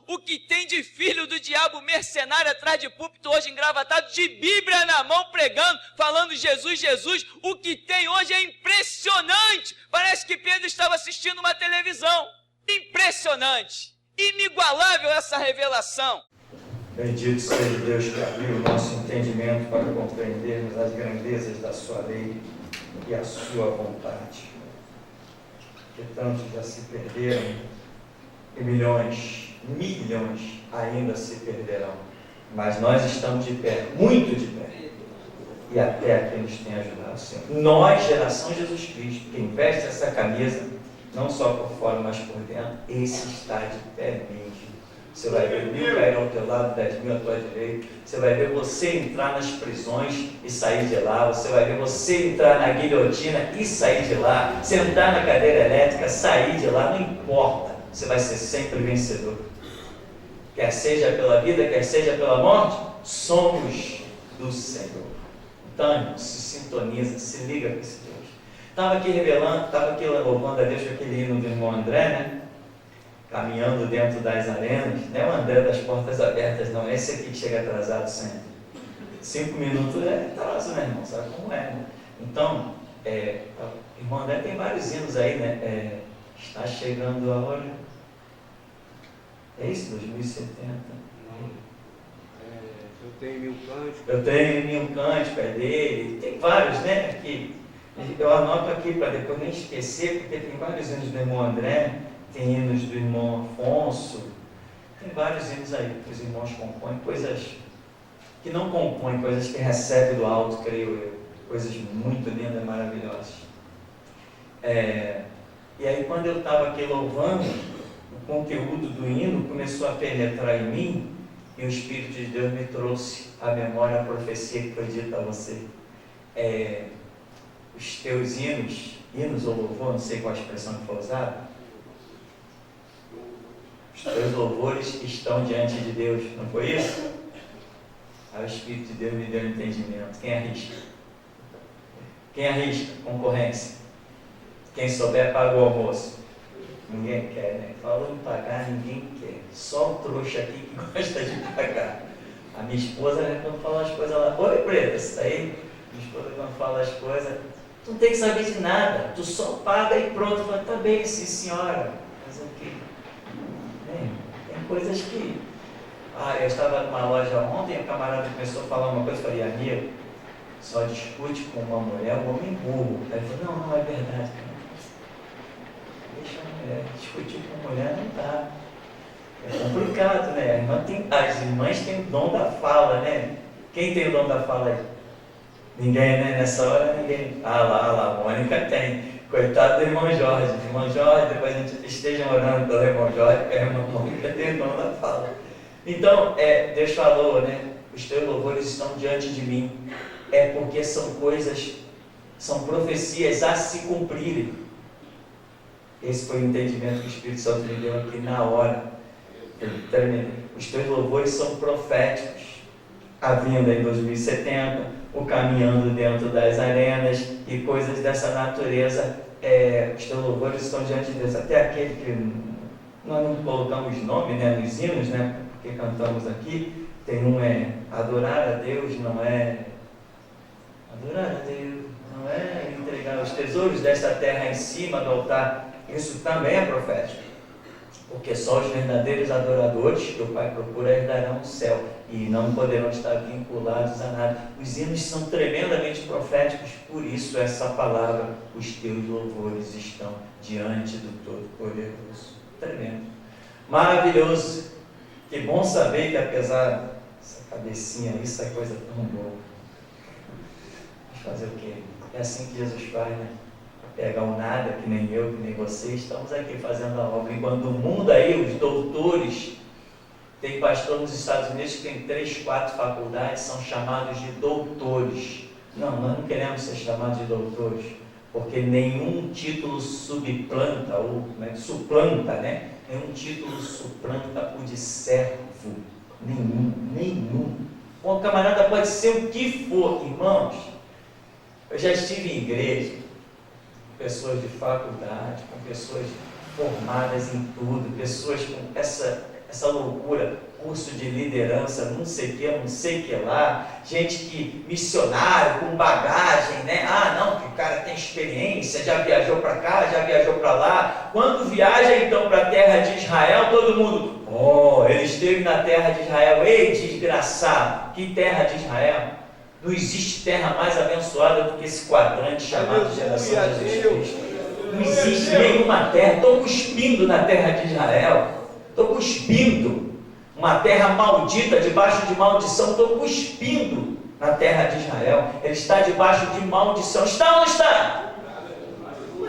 o que tem de filho do diabo mercenário atrás de púlpito hoje engravatado, de Bíblia na mão pregando, falando Jesus, Jesus, o que tem hoje é impressionante. Parece que Pedro estava assistindo uma televisão. Impressionante, inigualável essa revelação. Bendito seja Deus que abriu o nosso entendimento para compreendermos as grandezas da sua lei e a sua vontade. Que tantos já se perderam e milhões ainda se perderão. Mas nós estamos de pé, muito de pé. E até aqui nos tem ajudado, Senhor. Nós, geração Jesus Cristo, quem veste essa camisa, não só por fora, mas por dentro, esse está de pé mesmo. Você vai ver 1000 cair ao teu lado, 10.000 à tua direita. Você vai ver você entrar nas prisões e sair de lá. Você vai ver você entrar na guilhotina e sair de lá. Sentar na cadeira elétrica, sair de lá, não importa. Você vai ser sempre vencedor. Quer seja pela vida, quer seja pela morte, somos do Senhor. Então, se sintoniza, se liga com esse Deus. Estava aqui louvando a Deus com aquele hino do irmão André, né? Caminhando dentro das arenas, não é o André das portas abertas, não, é esse aqui que chega atrasado sempre. 5 minutos é atraso, né, irmão? Sabe como é, né? Então, irmão André tem vários hinos aí, né? Está chegando a hora. É isso, 2070. Eu tenho 1000 cânticos. Eu tenho 1000 cânticos, é dele. Tem vários, né? Aqui. Eu anoto aqui para depois nem esquecer, porque tem vários hinos do irmão André. Tem hinos do irmão Afonso, tem vários hinos aí que os irmãos compõem, coisas que não compõem, coisas que recebem do alto, creio eu, coisas muito lindas e maravilhosas. E aí quando eu estava aqui louvando, o conteúdo do hino começou a penetrar em mim, e o Espírito de Deus me trouxe à memória a profecia que foi dita a você. Os teus hinos ou louvor, não sei qual a expressão que foi usada, os teus louvores estão diante de Deus, não foi isso? Aí o Espírito de Deus me deu entendimento. Quem arrisca? Quem arrisca? Concorrência. Quem souber paga o almoço. Ninguém quer, né? Falou em pagar, ninguém quer. Só o trouxa aqui que gosta de pagar. A minha esposa, né, quando fala as coisas lá, oi preta, isso aí, minha esposa quando fala as coisas, tu não tem que saber de nada, tu só paga e pronto. Eu falo, tá bem, sim senhora, mas o quê? Tem coisas que... eu estava numa loja ontem, o camarada começou a falar uma coisa, eu falei, amigo, só discute com uma mulher, um homem burro. Aí ele falou, não, é verdade. Deixa a mulher, discutir com a mulher não dá. É complicado, né? As irmãs têm o dom da fala, né? Quem tem o dom da fala aí? Ninguém, né? Nessa hora ninguém. Lá, a Mônica tem. Coitado do irmão Jorge. Irmão Jorge, depois a gente esteja orando pelo irmão Jorge, porque a irmã Mônica tem o dom da fala. Então, Deus falou, né? Os teus louvores estão diante de mim. É porque são coisas, são profecias a se cumprirem. Esse foi o entendimento que o Espírito Santo me deu aqui na hora. Os teus louvores são proféticos. A vinda em 2070, o caminhando dentro das arenas e coisas dessa natureza. Os teus louvores estão diante de Deus. Até aquele que nós não colocamos nome, né, nos hinos, né, porque cantamos aqui. Tem um adorar a Deus, não é adorar a Deus, não é entregar os tesouros desta terra em cima do altar. Isso também é profético, porque só os verdadeiros adoradores que o Pai procura herdarão o céu e não poderão estar vinculados a nada. Os hinos são tremendamente proféticos, por isso essa palavra, os teus louvores estão diante do Todo-Poderoso. Tremendo, maravilhoso. Que bom saber que apesar dessa cabecinha aí, essa coisa tão boa. Vamos fazer o quê? É assim que Jesus faz, né? Pegar o nada, que nem eu, que nem você, estamos aqui fazendo a obra. Enquanto o mundo aí, os doutores, tem pastor nos Estados Unidos que tem 3, 4 faculdades, são chamados de doutores. Não, nós não queremos ser chamados de doutores, porque nenhum título suplanta, né? Nenhum título suplanta o de servo. Nenhum. O camarada pode ser o que for, irmãos. Eu já estive em igreja, pessoas de faculdade, com pessoas formadas em tudo, pessoas com essa loucura, curso de liderança, não sei o que lá, gente que, missionário, com bagagem, né? Ah, não, que o cara tem experiência, já viajou para cá, já viajou para lá. Quando viaja então para a terra de Israel, todo mundo, ele esteve na terra de Israel. Ei, desgraçado, que terra de Israel? Não existe terra mais abençoada do que esse quadrante chamado geração de Jesus Cristo. Não existe nenhuma terra. Estou cuspindo na terra de Israel. Estou cuspindo. Uma terra maldita, debaixo de maldição. Estou cuspindo na terra de Israel. Ele está debaixo de maldição. Está ou não está?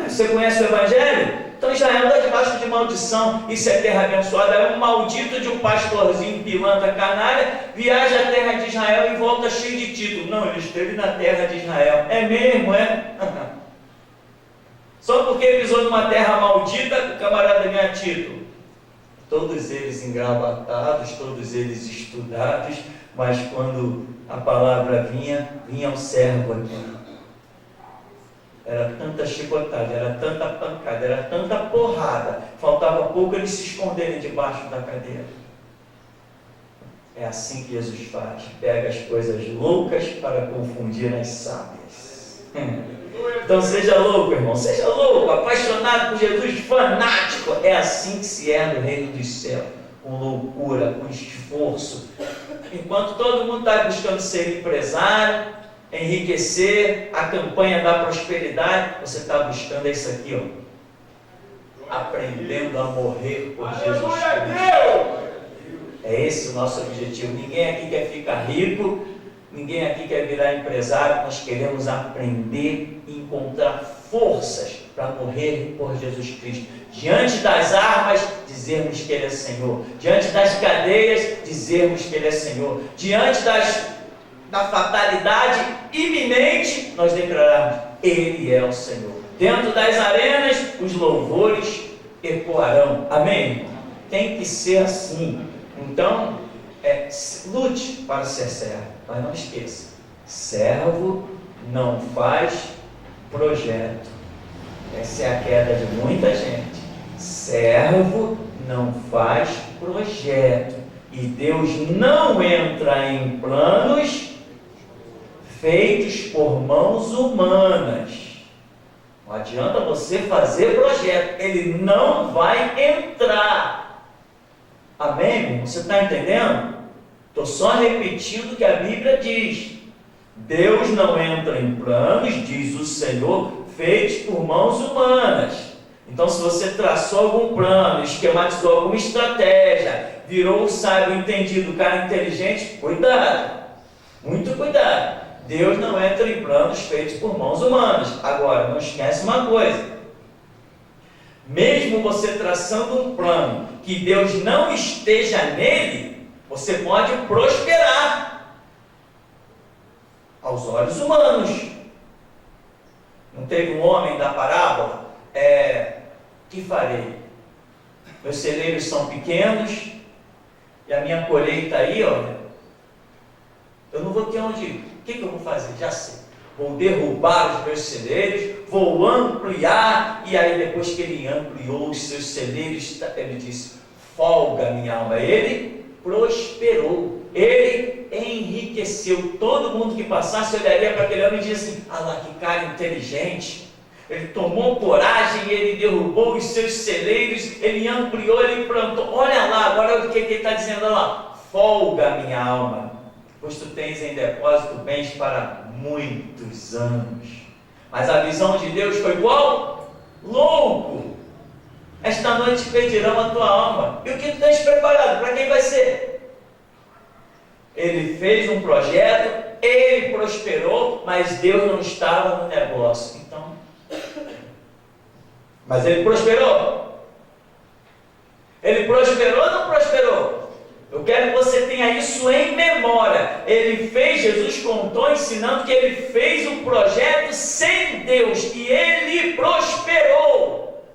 Você conhece o Evangelho? Então Israel está debaixo de maldição. Isso é terra abençoada. É um maldito de um pastorzinho pilantra canalha, viaja à terra de Israel e volta cheio de título. Não, ele esteve na terra de Israel. É mesmo, é? Só porque pisou numa terra maldita, o camarada ganha título. Todos eles engravatados, todos eles estudados, mas quando a palavra vinha um servo aqui. Era tanta chicotada, era tanta pancada, era tanta porrada, faltava pouco eles se esconderem debaixo da cadeira. É assim que Jesus faz, pega as coisas loucas para confundir as sábias. Então seja louco, irmão, seja louco, apaixonado por Jesus, fanático. É assim que se é no reino dos céus, com loucura, com esforço. Enquanto todo mundo está buscando ser empresário, enriquecer, a campanha da prosperidade, você está buscando isso aqui, ó, aprendendo a morrer por Jesus Cristo. É esse o nosso objetivo. Ninguém aqui quer ficar rico, ninguém aqui quer virar empresário. Nós queremos aprender e encontrar forças para morrer por Jesus Cristo. Diante das armas, dizermos que Ele é Senhor. Diante das cadeias, dizermos que Ele é Senhor. Diante da fatalidade iminente, nós declararmos: Ele é o Senhor. Dentro das arenas, os louvores ecoarão. Amém? Tem que ser assim. Então, lute para ser servo, mas não esqueça: servo não faz projeto. Essa é a queda de muita gente. Servo não faz projeto. E Deus não entra em planos feitos por mãos humanas. Não adianta você fazer projeto, Ele não vai entrar. Amém, irmão? Você está entendendo? Estou só repetindo o que a Bíblia diz. Deus não entra em planos, diz o Senhor, feitos por mãos humanas. Então, se você traçou algum plano, esquematizou alguma estratégia, virou o sábio entendido, o cara inteligente, cuidado, muito cuidado. Deus não entra em planos feitos por mãos humanas. Agora, não esquece uma coisa: mesmo você traçando um plano que Deus não esteja nele, você pode prosperar aos olhos humanos. Não teve um homem da parábola? Que farei? Meus celeiros são pequenos e a minha colheita aí, olha, eu não vou ter onde ir. O que eu vou fazer? Já sei. Vou derrubar os meus celeiros, vou ampliar. E aí, depois que ele ampliou os seus celeiros, ele disse: folga, minha alma. Ele prosperou, ele enriqueceu. Todo mundo que passasse olharia para aquele homem e dizia assim: ah lá, que cara inteligente. Ele tomou coragem, ele derrubou os seus celeiros, ele ampliou, ele plantou. Olha lá, agora o que ele está dizendo lá? Folga, minha alma, pois tu tens em depósito bens para muitos anos. Mas a visão de Deus foi qual? Louco! Esta noite pedirão a tua alma. E o que tu tens preparado? Para quem vai ser? Ele fez um projeto, ele prosperou, mas Deus não estava no negócio. Então, mas ele prosperou? Ele prosperou ou não prosperou? Eu quero que você tenha isso em memória. Ele fez, Jesus contou ensinando que ele fez um projeto sem Deus e ele prosperou.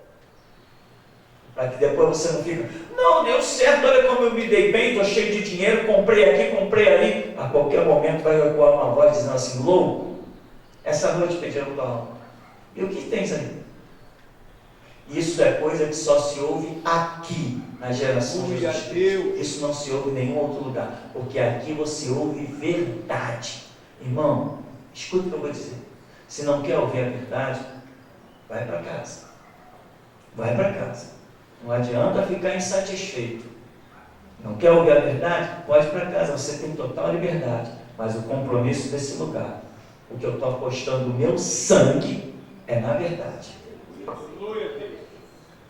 Para que depois você não fique: não, deu certo, olha como eu me dei bem, estou cheio de dinheiro, comprei aqui, comprei ali. A qualquer momento vai ecoar uma voz dizendo assim: louco, essa noite pediram tua alma. E o que tens aí? Isso é coisa que só se ouve aqui, na geração de Jesus. Isso não se ouve em nenhum outro lugar, porque aqui você ouve verdade. Irmão, escuta o que eu vou dizer. Se não quer ouvir a verdade, vai para casa. Vai para casa. Não adianta ficar insatisfeito. Não quer ouvir a verdade? Pode ir para casa, você tem total liberdade. Mas o compromisso desse lugar, o que eu estou apostando o meu sangue, é na verdade.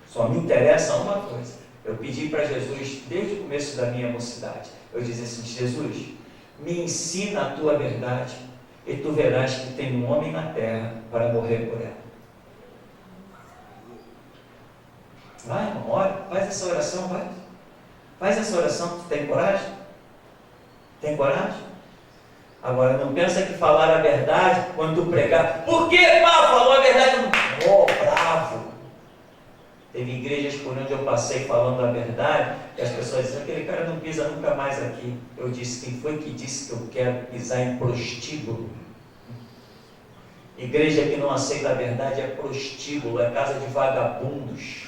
Só me interessa uma coisa. Eu pedi para Jesus, desde o começo da minha mocidade, eu dizia assim: Jesus, me ensina a tua verdade, e tu verás que tem um homem na terra para morrer por ela. Vai, irmão, ora, faz essa oração, vai. Faz essa oração, tu tem coragem? Tem coragem? Agora, não pensa que falar a verdade, quando tu pregar, por que, pá, falou a verdade? Oh, bravo! Teve igrejas por onde eu passei falando a verdade, e as pessoas diziam: aquele cara não pisa nunca mais aqui. Eu disse: quem foi que disse que eu quero pisar em prostíbulo? Igreja que não aceita a verdade é prostíbulo, é casa de vagabundos.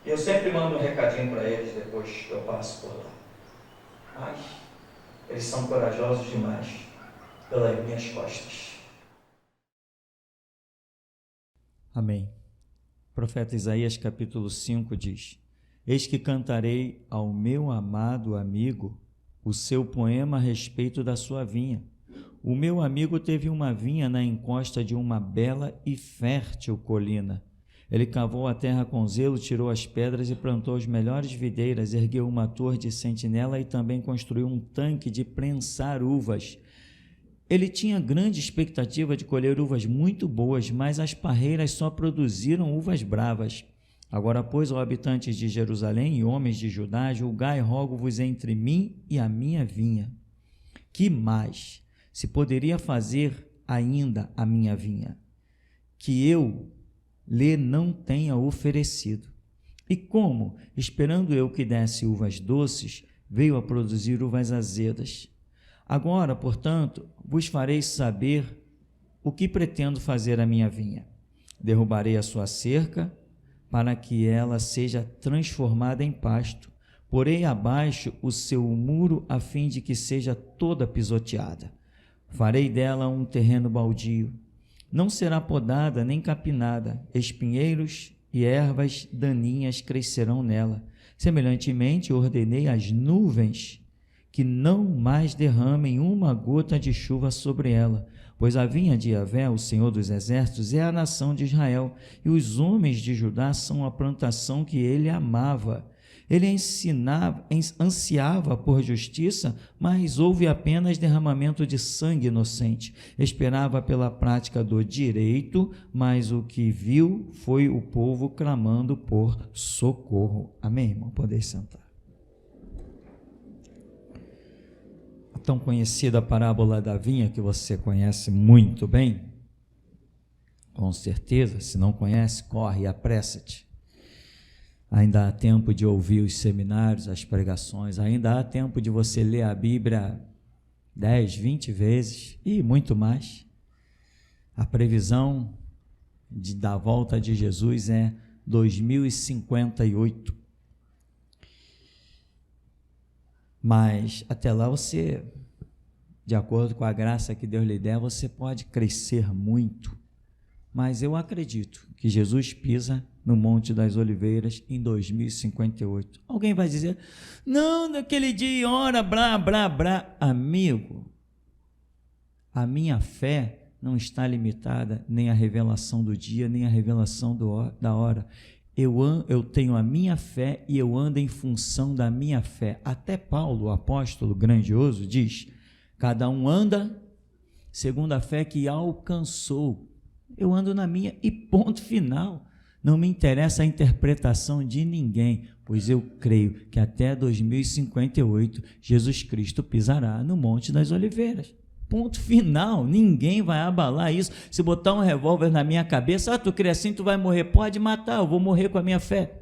Eu sempre mando um recadinho para eles depois que eu passo por lá. Mas eles são corajosos demais pelas minhas costas. Amém. O profeta Isaías capítulo 5 diz: eis que cantarei ao meu amado amigo o seu poema a respeito da sua vinha. O meu amigo teve uma vinha na encosta de uma bela e fértil colina. Ele cavou a terra com zelo, tirou as pedras e plantou as melhores videiras, ergueu uma torre de sentinela e também construiu um tanque de prensar uvas. Ele tinha grande expectativa de colher uvas muito boas, mas as parreiras só produziram uvas bravas. Agora, pois, ó habitantes de Jerusalém e homens de Judá, julgai, rogo-vos entre mim e a minha vinha. Que mais se poderia fazer ainda a minha vinha, que eu lhe não tenha oferecido? E como, esperando eu que desse uvas doces, veio a produzir uvas azedas? Agora, portanto, vos farei saber o que pretendo fazer à minha vinha. Derrubarei a sua cerca, para que ela seja transformada em pasto. Porei abaixo o seu muro, a fim de que seja toda pisoteada. Farei dela um terreno baldio. Não será podada nem capinada. Espinheiros e ervas daninhas crescerão nela. Semelhantemente, ordenei às nuvens que não mais derramem uma gota de chuva sobre ela, pois a vinha de Yahvé, o Senhor dos Exércitos, é a nação de Israel, e os homens de Judá são a plantação que ele amava. Ele ansiava por justiça, mas houve apenas derramamento de sangue inocente. Esperava pela prática do direito, mas o que viu foi o povo clamando por socorro. Amém, irmão? Podem sentar. A tão conhecida parábola da vinha, que você conhece muito bem, com certeza. Se não conhece, corre e apressa-te. Ainda há tempo de ouvir os seminários, as pregações, ainda há tempo de você ler a Bíblia 10, 20 vezes e muito mais. A previsão da volta de Jesus é 2058. Mas até lá você, de acordo com a graça que Deus lhe der, você pode crescer muito. Mas eu acredito que Jesus pisa no Monte das Oliveiras em 2058. Alguém vai dizer: não, naquele dia, hora, blá, blá, blá. Amigo, a minha fé não está limitada nem à revelação do dia, nem à revelação da hora. Eu tenho a minha fé e eu ando em função da minha fé. Até Paulo, o apóstolo grandioso, diz: cada um anda segundo a fé que alcançou. Eu ando na minha e ponto final. Não me interessa a interpretação de ninguém, pois eu creio que até 2058 Jesus Cristo pisará no Monte das Oliveiras. Ponto final. Ninguém vai abalar isso. Se botar um revólver na minha cabeça: tu crê assim, tu vai morrer. Pode matar, eu vou morrer com a minha fé.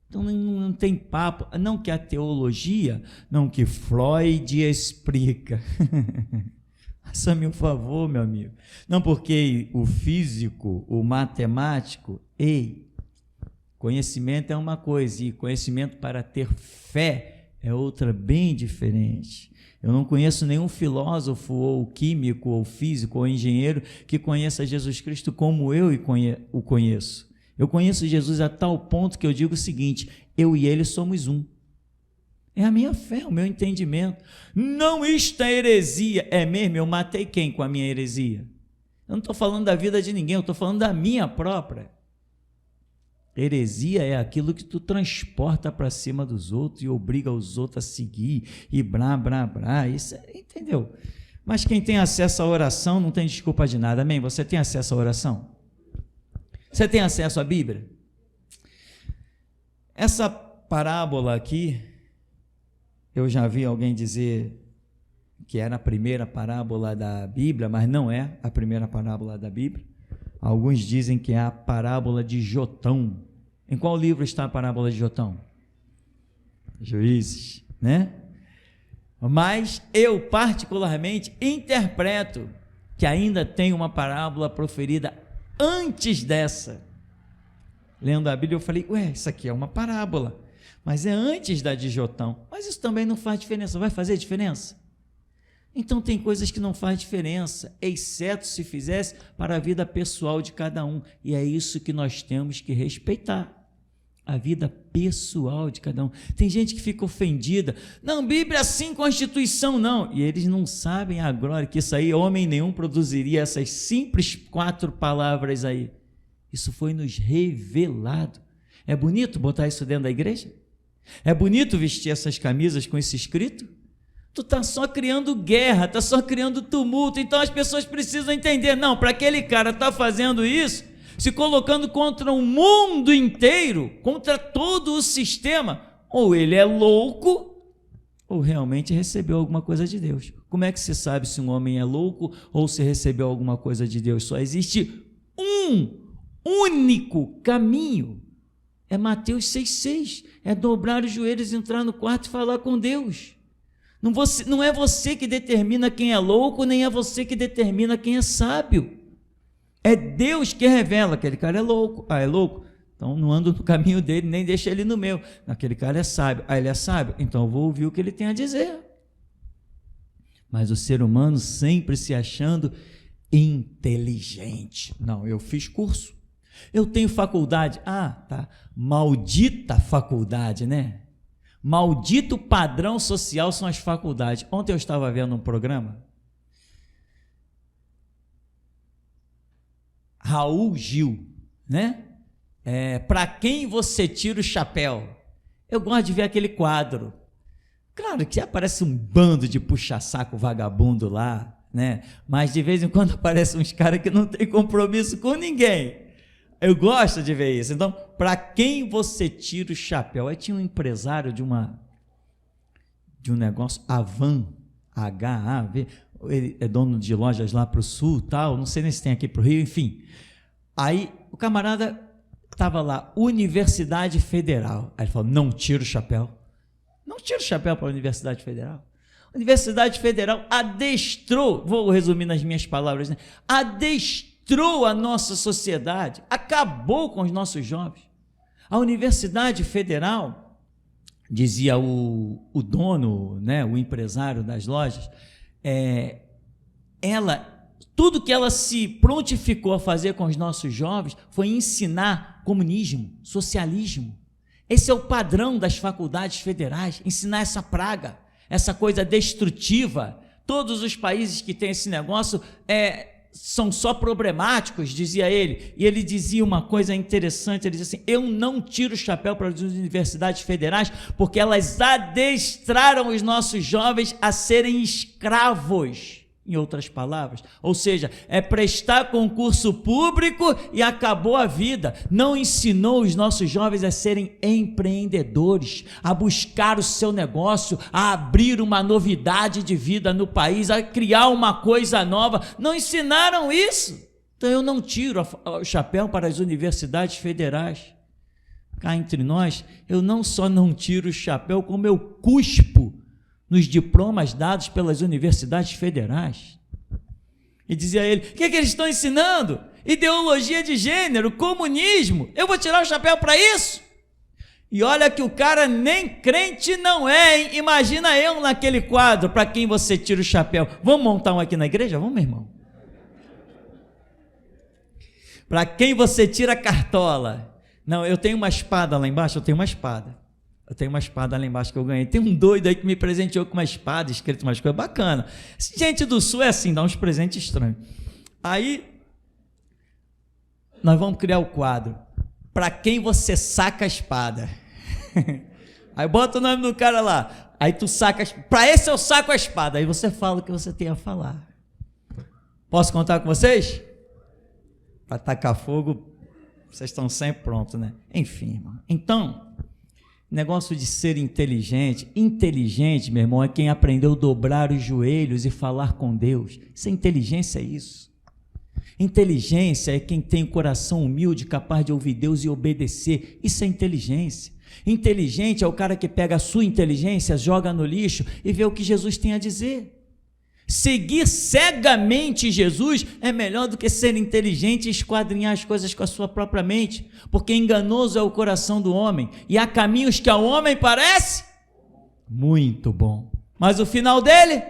Então não tem papo. Não que a teologia, não que Freud explica. Faça-me um favor, meu amigo. Não, porque o físico, o matemático, conhecimento é uma coisa e conhecimento para ter fé é outra bem diferente. Eu não conheço nenhum filósofo ou químico ou físico ou engenheiro que conheça Jesus Cristo como eu o conheço. Eu conheço Jesus a tal ponto que eu digo o seguinte: eu e ele somos um. É a minha fé, o meu entendimento. Não, isto é heresia. É mesmo? Eu matei quem com a minha heresia? Eu não estou falando da vida de ninguém, eu estou falando da minha própria. Heresia é aquilo que tu transporta para cima dos outros e obriga os outros a seguir e blá, blá, blá. Isso, entendeu? Mas quem tem acesso à oração não tem desculpa de nada. Amém? Você tem acesso à oração? Você tem acesso à Bíblia? Essa parábola aqui, eu já vi alguém dizer que era a primeira parábola da Bíblia, mas não é a primeira parábola da Bíblia. Alguns dizem que é a parábola de Jotão. Em qual livro está a parábola de Jotão? Juízes, né? Mas eu particularmente interpreto que ainda tem uma parábola proferida antes dessa. Lendo a Bíblia eu falei, isso aqui é uma parábola, mas é antes da de Jotão. Mas isso também não faz diferença. Vai fazer diferença? Então tem coisas que não faz diferença, exceto se fizesse para a vida pessoal de cada um, e é isso que nós temos que respeitar, a vida pessoal de cada um. Tem gente que fica ofendida, não, Bíblia sim, Constituição não, e eles não sabem a glória que isso aí, homem nenhum produziria essas simples 4 palavras aí. Isso foi nos revelado. É bonito botar isso dentro da igreja? É bonito vestir essas camisas com esse escrito? Tu está só criando guerra, está só criando tumulto, então as pessoas precisam entender, não, para aquele cara estar fazendo isso, se colocando contra o mundo inteiro, contra todo o sistema, ou ele é louco, ou realmente recebeu alguma coisa de Deus. Como é que se sabe se um homem é louco ou se recebeu alguma coisa de Deus? Só existe um único caminho, é Mateus 6,6, é dobrar os joelhos, entrar no quarto e falar com Deus. Não é você que determina quem é louco, nem é você que determina quem é sábio. É Deus que revela, aquele cara é louco. É louco? Então não ando no caminho dele, nem deixa ele no meu. Aquele cara é sábio. Ele é sábio? Então eu vou ouvir o que ele tem a dizer. Mas o ser humano sempre se achando inteligente. Não, eu fiz curso. Eu tenho faculdade. Tá. Maldita faculdade, né? Maldito padrão social são as faculdades. Ontem eu estava vendo um programa, Raul Gil, né? Para quem você tira o chapéu? Eu gosto de ver aquele quadro. Claro que aparece um bando de puxa-saco vagabundo lá, né? Mas de vez em quando aparecem uns caras que não tem compromisso com ninguém. Eu gosto de ver isso. Então, para quem você tira o chapéu? Aí tinha um empresário de um negócio, Avan, H-A-V, ele é dono de lojas lá para o sul, tal, não sei nem se tem aqui para o Rio, enfim. Aí o camarada estava lá, Universidade Federal. Aí ele falou, não tira o chapéu. Não tira o chapéu para a Universidade Federal. A Universidade Federal adestrou, vou resumir nas minhas palavras, né? Adestrou a nossa sociedade, acabou com os nossos jovens. A Universidade Federal, dizia o dono, né, o empresário das lojas, tudo que ela se prontificou a fazer com os nossos jovens foi ensinar comunismo, socialismo. Esse é o padrão das faculdades federais, ensinar essa praga, essa coisa destrutiva. Todos os países que têm esse negócio são só problemáticos, dizia ele. E ele dizia uma coisa interessante, ele dizia assim, eu não tiro o chapéu para as universidades federais, porque elas adestraram os nossos jovens a serem escravos, em outras palavras, ou seja, prestar concurso público e acabou a vida. Não ensinou os nossos jovens a serem empreendedores, a buscar o seu negócio, a abrir uma novidade de vida no país, a criar uma coisa nova. Não ensinaram isso. Então eu não tiro o chapéu para as universidades federais. Cá entre nós, eu não só não tiro o chapéu, como eu cuspo nos diplomas dados pelas universidades federais. E dizia a ele: o que é que eles estão ensinando? Ideologia de gênero, comunismo, eu vou tirar o chapéu para isso? E olha que o cara nem crente não é, hein? Imagina eu naquele quadro, para quem você tira o chapéu. Vamos montar um aqui na igreja? Vamos, meu irmão? Para quem você tira a cartola? Não, eu tenho uma espada lá embaixo, eu tenho uma espada lá embaixo que eu ganhei. Tem um doido aí que me presenteou com uma espada, escrito umas coisas bacanas. Gente do Sul é assim, dá uns presentes estranhos. Aí, nós vamos criar o quadro: para quem você saca a espada? Aí bota o nome do cara lá. Aí tu saca, para esse eu saco a espada. Aí você fala o que você tem a falar. Posso contar com vocês? Para tacar fogo, vocês estão sempre prontos, né? Enfim, irmão. Então, negócio de ser inteligente, meu irmão, é quem aprendeu a dobrar os joelhos e falar com Deus. Isso é inteligência, é isso. Inteligência é quem tem o coração humilde, capaz de ouvir Deus e obedecer. Isso é inteligência. Inteligente é o cara que pega a sua inteligência, joga no lixo e vê o que Jesus tem a dizer. Seguir cegamente Jesus é melhor do que ser inteligente e esquadrinhar as coisas com a sua própria mente, porque enganoso é o coração do homem, e há caminhos que ao homem parece muito bom, mas o final dele...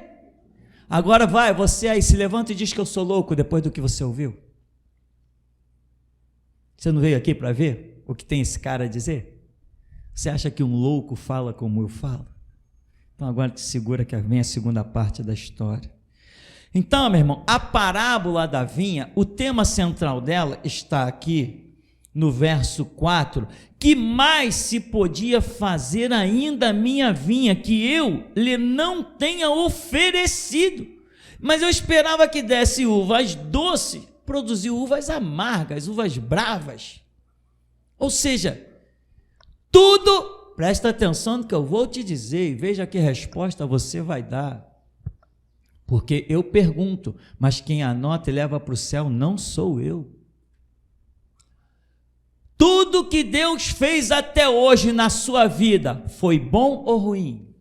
Agora vai, você aí se levanta e diz que eu sou louco depois do que você ouviu. Você não veio aqui para ver o que tem esse cara a dizer? Você acha que um louco fala como eu falo? Então agora te segura que vem a segunda parte da história. Então, meu irmão, a parábola da vinha, o tema central dela está aqui no verso 4. Que mais se podia fazer ainda a minha vinha, que eu lhe não tenha oferecido? Mas eu esperava que desse uvas doces, produziu uvas amargas, uvas bravas. Ou seja, tudo, presta atenção no que eu vou te dizer e veja que resposta você vai dar. Porque eu pergunto, mas quem anota e leva para o céu não sou eu. Tudo que Deus fez até hoje na sua vida foi bom ou ruim?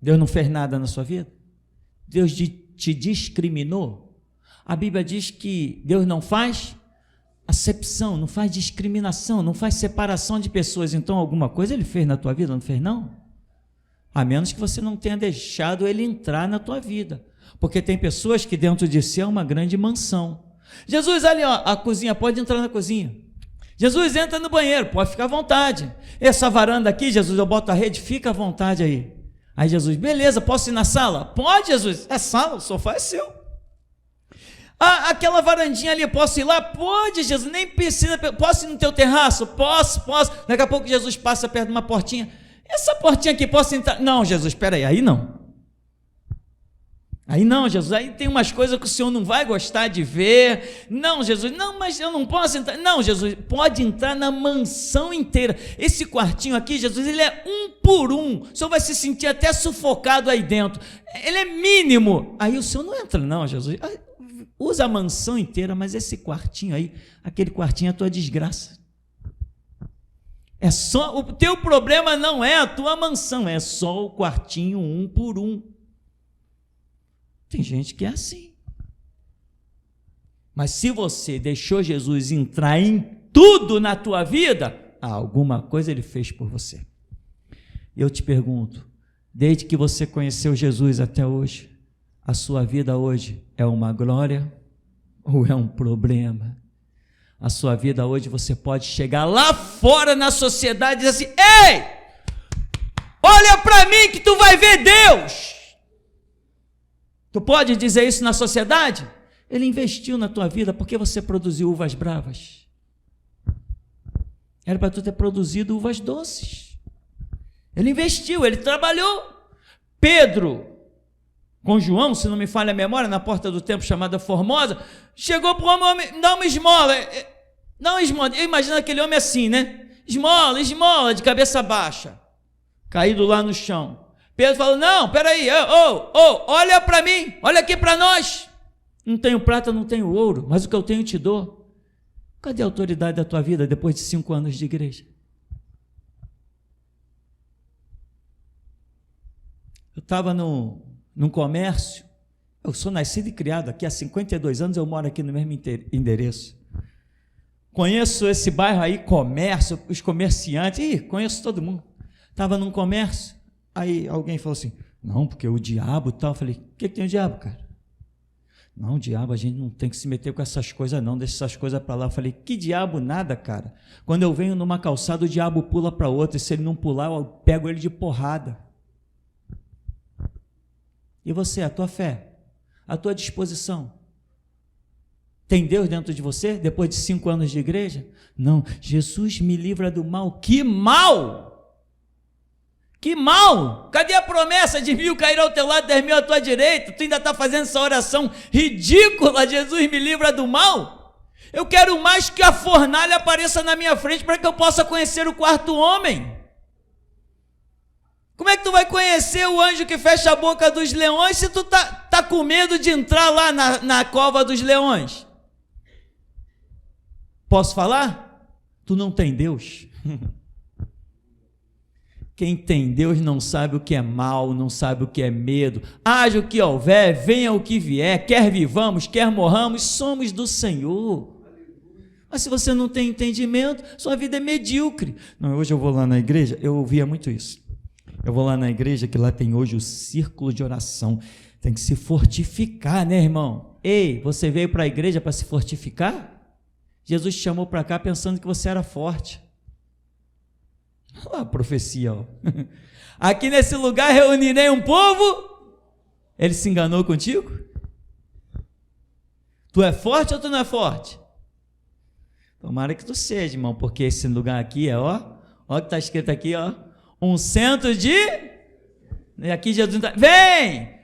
Deus não fez nada na sua vida? Deus te discriminou? A Bíblia diz que Deus não faz acepção, não faz discriminação, não faz separação de pessoas. Então alguma coisa Ele fez na tua vida, não fez não? A menos que você não tenha deixado Ele entrar na tua vida. Porque tem pessoas que dentro de si é uma grande mansão. Jesus, ali ó, a cozinha, pode entrar na cozinha. Jesus, entra no banheiro, pode ficar à vontade. Essa varanda aqui, Jesus, eu boto a rede, fica à vontade aí. Aí Jesus, beleza, posso ir na sala? Pode, Jesus, é sala, o sofá é seu. Ah, aquela varandinha ali, posso ir lá? Pode, Jesus, nem precisa, posso ir no teu terraço? Posso. Daqui a pouco Jesus passa perto de uma portinha. Essa portinha aqui, posso entrar? Não, Jesus, espera aí não. Aí não, Jesus, aí tem umas coisas que o Senhor não vai gostar de ver. Não, Jesus, não, mas eu não posso entrar. Não, Jesus, pode entrar na mansão inteira. Esse quartinho aqui, Jesus, ele é 1 por 1. O Senhor vai se sentir até sufocado aí dentro. Ele é mínimo. Aí o Senhor não entra, não, Jesus. Usa a mansão inteira, mas esse quartinho aí, aquele quartinho é a tua desgraça. É só, o teu problema não é a tua mansão, é só o quartinho 1 por 1. Tem gente que é assim. Mas se você deixou Jesus entrar em tudo na tua vida, alguma coisa Ele fez por você. Eu te pergunto, desde que você conheceu Jesus até hoje, a sua vida hoje é uma glória ou é um problema? A sua vida hoje você pode chegar lá fora na sociedade e dizer assim: ei, olha para mim que tu vai ver Deus. Tu pode dizer isso na sociedade? Ele investiu na tua vida porque você produziu uvas bravas. Era para tu ter produzido uvas doces. Ele investiu, ele trabalhou. Pedro, com João, se não me falha a memória, na porta do templo chamada Formosa, chegou para o homem, dá uma esmola. Dá uma esmola. Eu imagino aquele homem assim, né? Esmola, de cabeça baixa, caído lá no chão. Pedro falou: não, peraí, olha para mim, olha aqui para nós. Não tenho prata, não tenho ouro, mas o que eu tenho te dou. Cadê a autoridade da tua vida depois de 5 anos de igreja? Eu estava num comércio Eu sou nascido e criado aqui, há 52 anos eu moro aqui no mesmo endereço. Conheço esse bairro aí, comércio, os comerciantes, conheço todo mundo. Estava num comércio, aí alguém falou assim, não, porque o diabo e tal. Eu falei, o que tem o diabo, cara? Não, diabo, a gente não tem que se meter com essas coisas não, deixa essas coisas para lá. Eu falei, que diabo nada, cara. Quando eu venho numa calçada, o diabo pula para outra, e se ele não pular, eu pego ele de porrada. E você, a tua fé, a tua disposição, tem Deus dentro de você, depois de 5 anos de igreja? Não, Jesus me livra do mal. Que mal! Que mal! Cadê a promessa de 1.000 cair ao teu lado, 10.000 à tua direita? Tu ainda está fazendo essa oração ridícula, Jesus me livra do mal? Eu quero mais que a fornalha apareça na minha frente para que eu possa conhecer o quarto homem. Como é que tu vai conhecer o anjo que fecha a boca dos leões se tu tá com medo de entrar lá na cova dos leões? Posso falar? Tu não tem Deus. Quem tem Deus não sabe o que é mal, não sabe o que é medo. Haja o que houver, venha o que vier, quer vivamos, quer morramos, somos do Senhor. Mas se você não tem entendimento, sua vida é medíocre. Não, hoje eu vou lá na igreja, eu ouvia muito isso. Eu vou lá na igreja, que lá tem hoje o círculo de oração. Tem que se fortificar, né, irmão? Ei, você veio para a igreja para se fortificar? Jesus te chamou para cá pensando que você era forte. Olha a profecia, ó. Aqui nesse lugar reunirei um povo. Ele se enganou contigo? Tu é forte ou tu não é forte? Tomara que tu seja, irmão, porque esse lugar aqui é, ó o que está escrito aqui, ó, um centro de... E aqui Jesus está... Vem!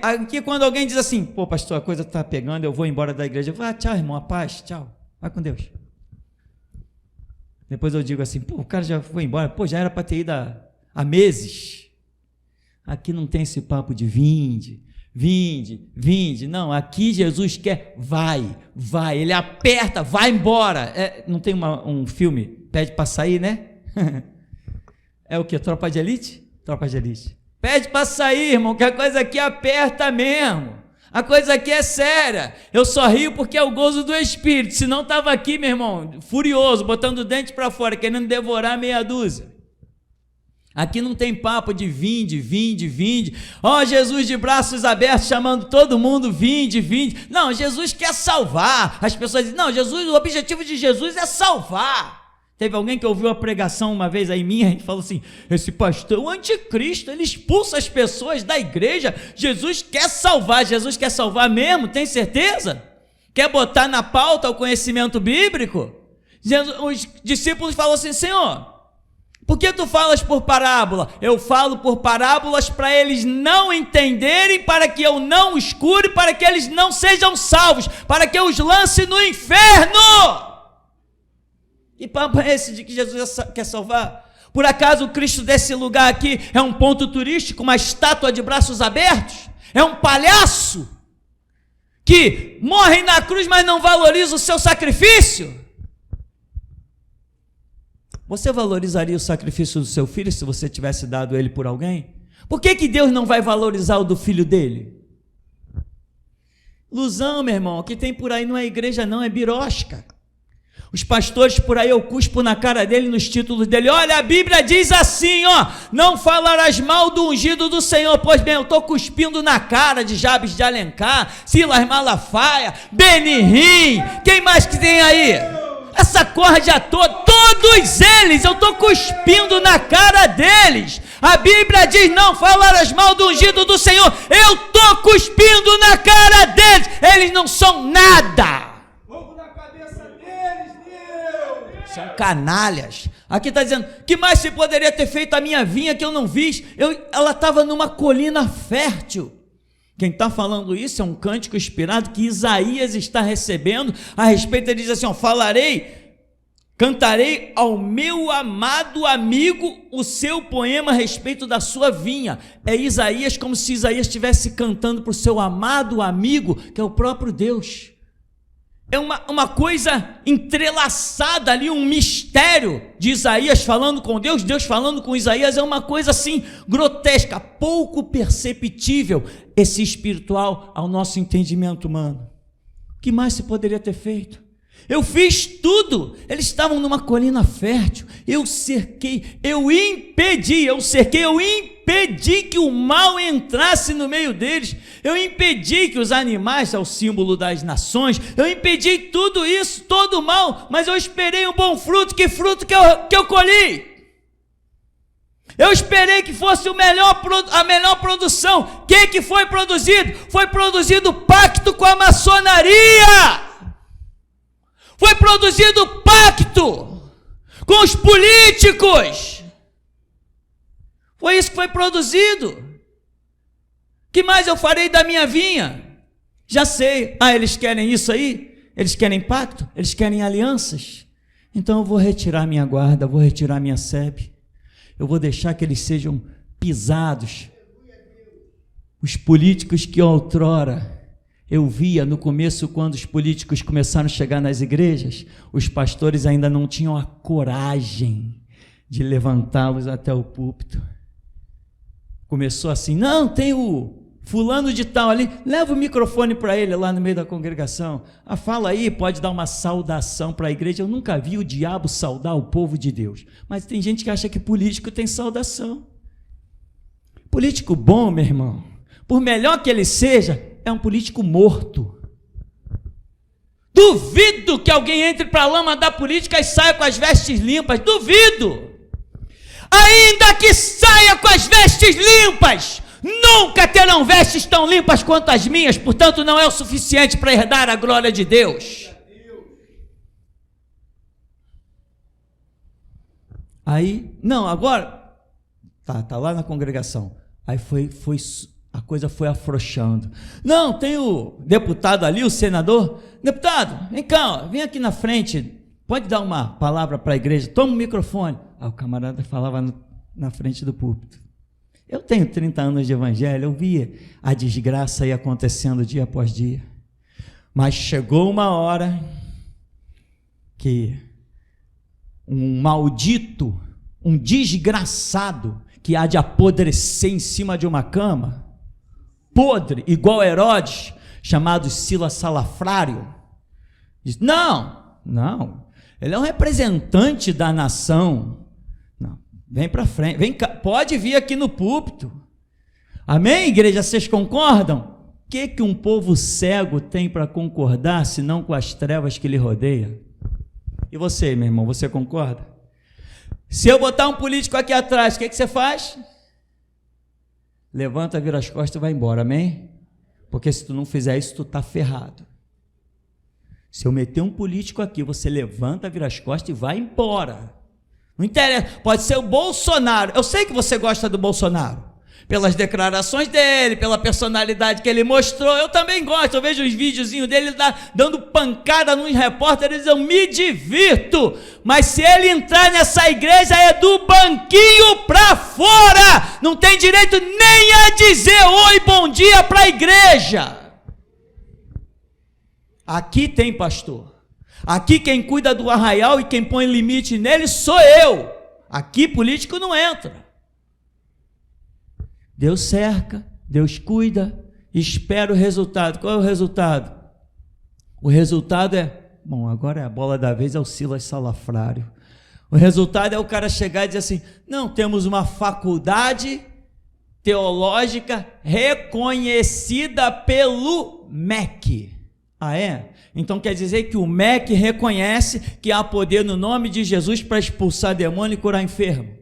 Aqui quando alguém diz assim, pô, pastor, a coisa está pegando, eu vou embora da igreja. Eu falo, tchau, irmão, a paz, tchau, vai com Deus. Depois eu digo assim, pô, o cara já foi embora, pô, já era para ter ido há meses. Aqui não tem esse papo de vinde, não, aqui Jesus quer, vai, ele aperta, vai embora. Não tem um filme, pede para sair, né? É o que? Tropa de Elite? Tropa de Elite. Pede para sair, irmão, que a coisa aqui aperta mesmo. A coisa aqui é séria. Eu só rio porque é o gozo do Espírito. Se não estava aqui, meu irmão, furioso, botando o dente para fora, querendo devorar meia dúzia. Aqui não tem papo de vinde. Ó, Jesus de braços abertos, chamando todo mundo, vinde. Não, Jesus quer salvar. As pessoas dizem, não, Jesus, o objetivo de Jesus é salvar. Teve alguém que ouviu a pregação uma vez aí minha e falou assim, esse pastor é o anticristo, ele expulsa as pessoas da igreja, Jesus quer salvar mesmo, tem certeza? Quer botar na pauta o conhecimento bíblico? Os discípulos falam assim, Senhor, por que tu falas por parábola? Eu falo por parábolas para eles não entenderem, para que eu não os cure, para que eles não sejam salvos, para que eu os lance no inferno. Que papo é esse de que Jesus quer salvar? Por acaso o Cristo desse lugar aqui é um ponto turístico, uma estátua de braços abertos? É um palhaço que morre na cruz, mas não valoriza o seu sacrifício? Você valorizaria o sacrifício do seu filho se você tivesse dado ele por alguém? Por que Deus não vai valorizar o do filho dele? Ilusão, meu irmão, o que tem por aí não é igreja não, é birosca. Os pastores por aí eu cuspo na cara dele, nos títulos dele, olha, a Bíblia diz assim, ó, não falarás mal do ungido do Senhor. Pois bem, eu estou cuspindo na cara de Jabes de Alencar, Silas Malafaia, Benihim, quem mais que tem aí? Essa corja toda, todos eles, eu estou cuspindo na cara deles. A Bíblia diz, não falarás mal do ungido do Senhor. Eu estou cuspindo na cara deles, eles não são nada. São canalhas. Aqui está dizendo, que mais se poderia ter feito a minha vinha que eu não vi? Ela estava numa colina fértil. Quem está falando isso é um cântico inspirado que Isaías está recebendo a respeito. Ele diz assim, ó, cantarei ao meu amado amigo o seu poema a respeito da sua vinha. É Isaías, como se Isaías estivesse cantando para o seu amado amigo, que é o próprio Deus. É uma coisa entrelaçada ali, um mistério de Isaías falando com Deus, Deus falando com Isaías, é uma coisa assim grotesca, pouco perceptível, esse espiritual ao nosso entendimento humano. O que mais se poderia ter feito? Eu fiz tudo, eles estavam numa colina fértil, eu cerquei, eu impedi que o mal entrasse no meio deles, eu impedi que os animais, é o símbolo das nações, eu impedi tudo isso, todo o mal, mas eu esperei um bom fruto, que fruto que eu colhi? Eu esperei que fosse a melhor produção. O que foi produzido? Foi produzido pacto com a maçonaria. Foi produzido pacto com os políticos. Foi isso que foi produzido. O que mais eu farei da minha vinha? Já sei. Eles querem isso aí? Eles querem pacto? Eles querem alianças? Então eu vou retirar minha guarda, vou retirar minha sebe. Eu vou deixar que eles sejam pisados. Os políticos que outrora eu via no começo, quando os políticos começaram a chegar nas igrejas, os pastores ainda não tinham a coragem de levantá-los até o púlpito. Começou assim, não, tem o fulano de tal ali, leva o microfone para ele lá no meio da congregação. Fala aí, pode dar uma saudação para a igreja. Eu nunca vi o diabo saudar o povo de Deus, mas tem gente que acha que político tem saudação. Político bom, meu irmão, por melhor que ele seja, é um político morto. Duvido que alguém entre para a lama da política e saia com as vestes limpas, duvido. Ainda que saia com as vestes limpas, nunca terão vestes tão limpas quanto as minhas, portanto não é o suficiente para herdar a glória de Deus. Aí, não, agora, tá lá na congregação, aí a coisa foi afrouxando. Não, tem o deputado ali, o senador. Deputado, vem cá, vem aqui na frente, pode dar uma palavra para a igreja, toma o microfone. O camarada falava na frente do púlpito. Eu tenho 30 anos de evangelho, eu via a desgraça aí acontecendo dia após dia. Mas chegou uma hora que um maldito, um desgraçado, que há de apodrecer em cima de uma cama, podre, igual Herodes, chamado Silas Salafrário, diz, não, ele é um representante da nação, não, vem para frente, vem cá, pode vir aqui no púlpito, amém, igreja, vocês concordam? O que um povo cego tem para concordar, se não com as trevas que lhe rodeiam? E você, meu irmão, você concorda? Se eu botar um político aqui atrás, o que você faz? Levanta, vira as costas e vai embora, amém? Porque se tu não fizer isso, tu está ferrado. Se eu meter um político aqui, você levanta, vira as costas e vai embora. Não interessa, pode ser o Bolsonaro. Eu sei que você gosta do Bolsonaro, pelas declarações dele, pela personalidade que ele mostrou. Eu também gosto, eu vejo os videozinhos dele dando pancada nos repórteres, eu me divirto. Mas se ele entrar nessa igreja, é do banquinho para fora, não tem direito nem a dizer oi, bom dia para a igreja. Aqui tem pastor, aqui quem cuida do arraial e quem põe limite nele sou eu. Aqui político não entra. Deus cerca, Deus cuida, espera o resultado. Qual é o resultado? O resultado agora a bola da vez é o Silas Salafrário. O resultado é o cara chegar e dizer assim, não, temos uma faculdade teológica reconhecida pelo MEC. Então quer dizer que o MEC reconhece que há poder no nome de Jesus para expulsar demônio e curar enfermo.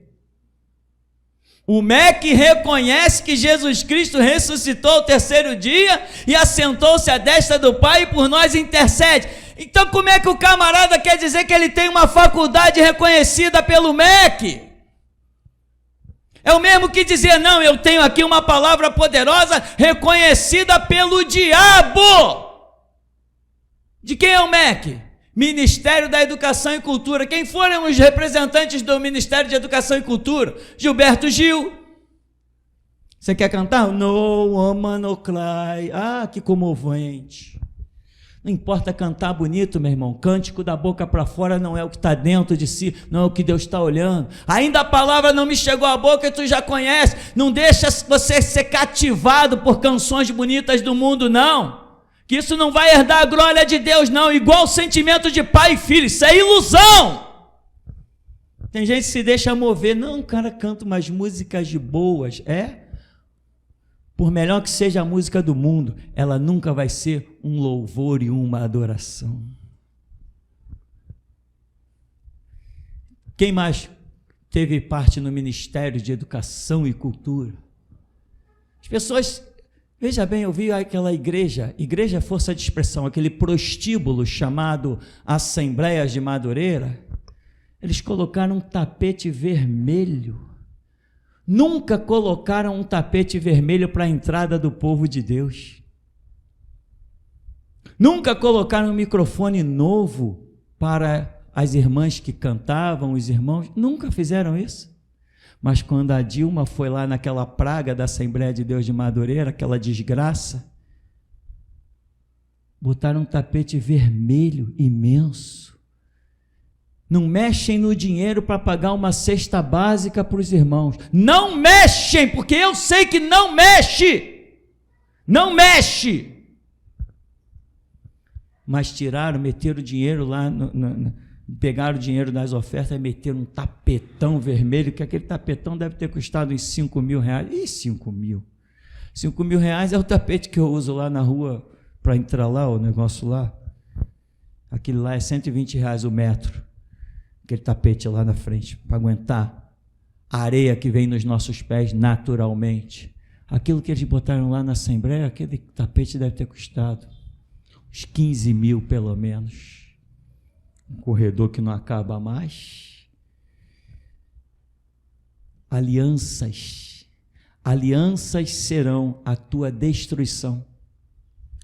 O MEC reconhece que Jesus Cristo ressuscitou ao terceiro dia e assentou-se à destra do Pai e por nós intercede. Então como é que o camarada quer dizer que ele tem uma faculdade reconhecida pelo MEC? É o mesmo que dizer, não, eu tenho aqui uma palavra poderosa reconhecida pelo diabo. De quem é o MEC? Ministério da Educação e Cultura. Quem foram os representantes do Ministério de Educação e Cultura? Gilberto Gil. Você quer cantar? No woman no cry. Que comovente. Não importa cantar bonito, meu irmão, cântico da boca para fora não é o que está dentro de si, não é o que Deus está olhando. Ainda a palavra não me chegou à boca e tu já conhece. Não deixa você ser cativado por canções bonitas do mundo, não. Que isso não vai herdar a glória de Deus, não. Igual o sentimento de pai e filho, isso é ilusão. Tem gente que se deixa mover. Não, cara, canta umas músicas boas, por melhor que seja a música do mundo, ela nunca vai ser um louvor e uma adoração. Quem mais teve parte no Ministério de Educação e Cultura? As pessoas, veja bem, eu vi aquela igreja Força de Expressão, aquele prostíbulo chamado Assembleias de Madureira, eles colocaram um tapete vermelho. Nunca colocaram um tapete vermelho para a entrada do povo de Deus. Nunca colocaram um microfone novo para as irmãs que cantavam, os irmãos. Nunca fizeram isso. Mas quando a Dilma foi lá naquela praga da Assembleia de Deus de Madureira, aquela desgraça, botaram um tapete vermelho imenso. Não mexem no dinheiro para pagar uma cesta básica para os irmãos. Não mexem, porque eu sei que não mexe. Não mexe. Mas tiraram, meteram o dinheiro lá, pegaram o dinheiro das ofertas e meteram um tapetão vermelho, que aquele tapetão deve ter custado uns 5 mil reais. Ih, 5 mil. 5 mil reais é o tapete que eu uso lá na rua para entrar lá, o negócio lá. Aquele lá é 120 reais o metro. Aquele tapete lá na frente, para aguentar a areia que vem nos nossos pés naturalmente. Aquilo que eles botaram lá na Assembleia, aquele tapete deve ter custado uns 15 mil pelo menos. Um corredor que não acaba mais. Alianças serão a tua destruição.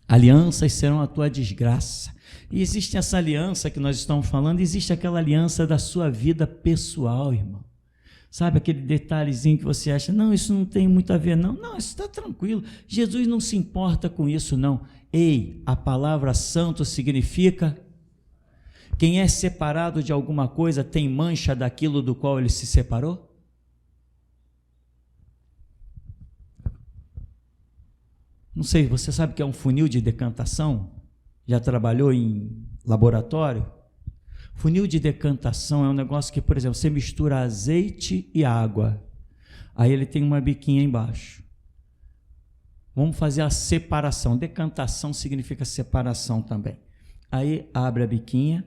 Alianças serão a tua desgraça. E existe essa aliança que nós estamos falando, existe aquela aliança da sua vida pessoal, irmão. Sabe aquele detalhezinho que você acha, não, isso não tem muito a ver, não. Não, isso está tranquilo. Jesus não se importa com isso, não. Ei, a palavra santo significa quem é separado de alguma coisa tem mancha daquilo do qual ele se separou? Não sei, você sabe o que é um funil de decantação? Já trabalhou em laboratório? Funil de decantação é um negócio que, por exemplo, você mistura azeite e água. Aí ele tem uma biquinha embaixo. Vamos fazer a separação. Decantação significa separação também. Aí abre a biquinha,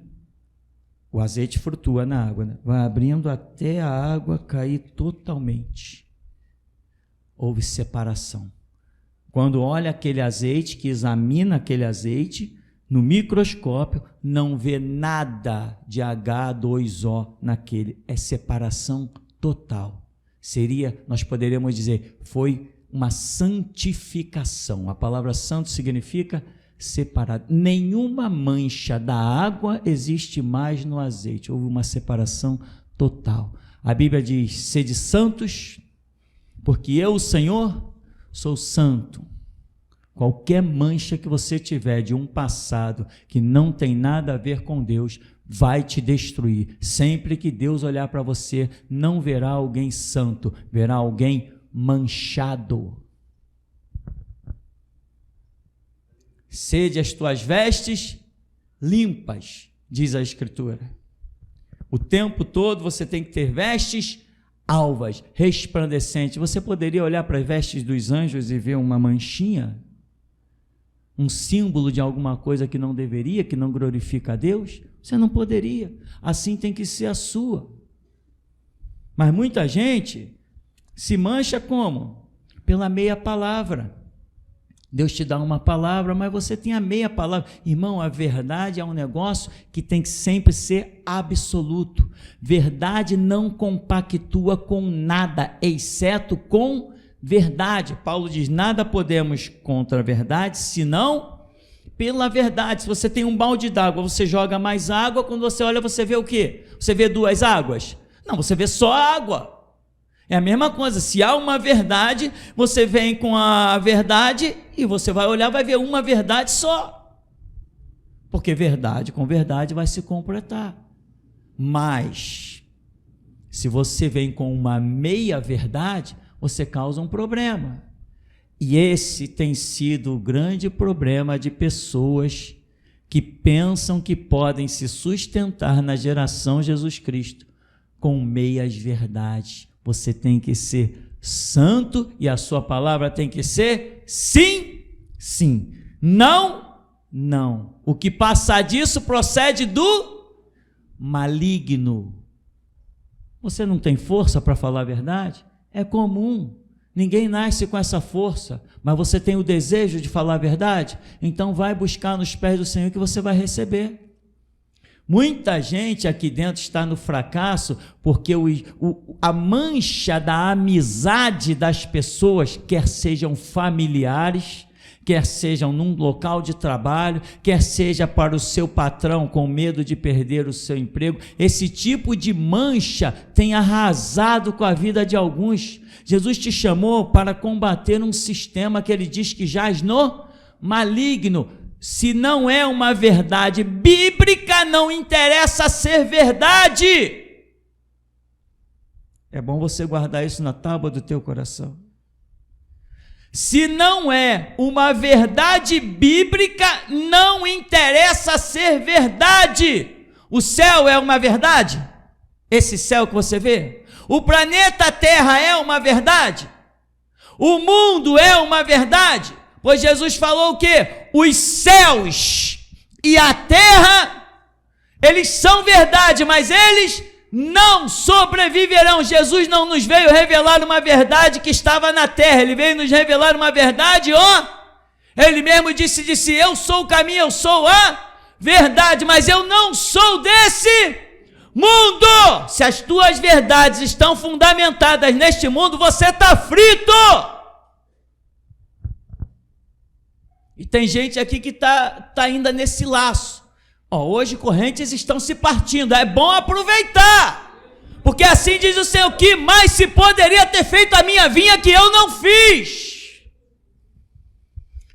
o azeite flutua na água, né? Vai abrindo até a água cair totalmente. Houve separação. Quando olha aquele azeite, que examina aquele azeite, no microscópio, não vê nada de H2O naquele. É separação total. Nós poderíamos dizer, foi uma santificação. A palavra santo significa separado. Nenhuma mancha da água existe mais no azeite. Houve uma separação total. A Bíblia diz, sede santos, porque eu, o Senhor, sou santo. Qualquer mancha que você tiver de um passado que não tem nada a ver com Deus, vai te destruir. Sempre que Deus olhar para você, não verá alguém santo, verá alguém manchado. Sede as tuas vestes limpas, diz a Escritura. O tempo todo você tem que ter vestes alvas, resplandecentes. Você poderia olhar para as vestes dos anjos e ver uma manchinha? Um símbolo de alguma coisa que não deveria, que não glorifica a Deus? Você não poderia. Assim tem que ser a sua. Mas muita gente se mancha como? Pela meia palavra. Deus te dá uma palavra, mas você tem a meia palavra. Irmão, a verdade é um negócio que tem que sempre ser absoluto. Verdade não compactua com nada, exceto com verdade. Paulo diz, nada podemos contra a verdade, senão pela verdade. Se você tem um balde d'água, você joga mais água, quando você olha, você vê o quê? Você vê duas águas? Não, você vê só água. É a mesma coisa, se há uma verdade, você vem com a verdade e você vai olhar, vai ver uma verdade só. porque verdade com verdade vai se completar. Mas, se você vem com uma meia verdade, você causa um problema. E esse tem sido o grande problema de pessoas que pensam que podem se sustentar na geração Jesus Cristo com meias verdades. Você tem que ser santo e a sua palavra tem que ser sim, sim. Não, não. O que passar disso procede do maligno. Você não tem força para falar a verdade? É comum. Ninguém nasce com essa força, mas você tem o desejo de falar a verdade? Então vai buscar nos pés do Senhor que você vai receber. Muita gente aqui dentro está no fracasso porque a mancha da amizade das pessoas, quer sejam familiares, quer sejam num local de trabalho, quer seja para o seu patrão com medo de perder o seu emprego, esse tipo de mancha tem arrasado com a vida de alguns. Jesus te chamou para combater um sistema que ele diz que jaz no maligno. Se não é uma verdade bíblica, não interessa ser verdade. É bom você guardar isso na tábua do teu coração. Se não é uma verdade bíblica, não interessa ser verdade. O céu é uma verdade? Esse céu que você vê? O planeta Terra é uma verdade? O mundo é uma verdade? Pois Jesus falou o quê? Os céus e a terra, eles são verdade, mas eles não sobreviverão. Jesus não nos veio revelar uma verdade que estava na terra, ele veio nos revelar uma verdade, ele mesmo disse, eu sou o caminho, eu sou a verdade, mas eu não sou desse mundo. Se as tuas verdades estão fundamentadas neste mundo, você está frito. E tem gente aqui que está ainda nesse laço. Hoje correntes estão se partindo, é bom aproveitar, porque assim diz o Senhor, que mais se poderia ter feito a minha vinha que eu não fiz.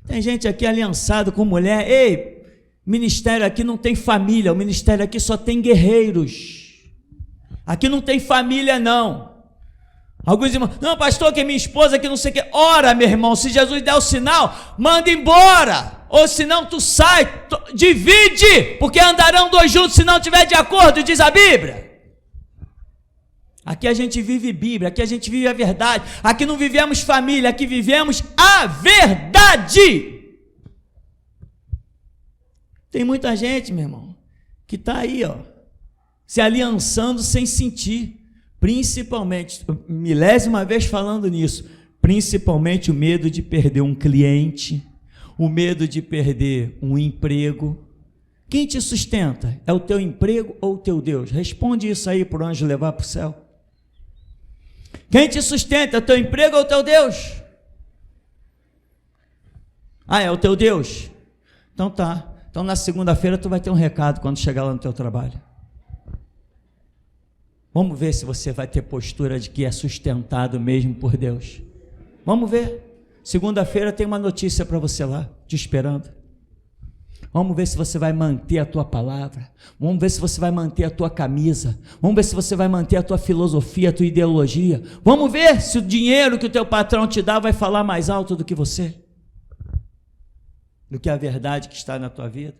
Tem gente aqui aliançado com mulher. Ei, ministério aqui não tem família, o ministério aqui só tem guerreiros, aqui não tem família não. Alguns irmãos, não pastor, que minha esposa que não sei o que. Ora meu irmão, se Jesus der o sinal, manda embora, ou senão tu sai, divide, porque andarão dois juntos se não tiver de acordo, diz a Bíblia. Aqui a gente vive Bíblia, aqui a gente vive a verdade, aqui não vivemos família, aqui vivemos a verdade. Tem muita gente, meu irmão, que está aí, se aliançando sem sentir, principalmente, milésima vez falando nisso, principalmente o medo de perder um cliente, o medo de perder um emprego. Quem te sustenta? É o teu emprego ou o teu Deus? Responde isso aí para o anjo levar para o céu. Quem te sustenta? É o teu emprego ou o teu Deus? É o teu Deus? Então tá. Então na segunda-feira tu vai ter um recado quando chegar lá no teu trabalho. Vamos ver se você vai ter postura de que é sustentado mesmo por Deus. Vamos ver. Segunda-feira tem uma notícia para você lá, te esperando. Vamos ver se você vai manter a tua palavra. Vamos ver se você vai manter a tua camisa. Vamos ver se você vai manter a tua filosofia, a tua ideologia. Vamos ver se o dinheiro que o teu patrão te dá vai falar mais alto do que você, do que a verdade que está na tua vida.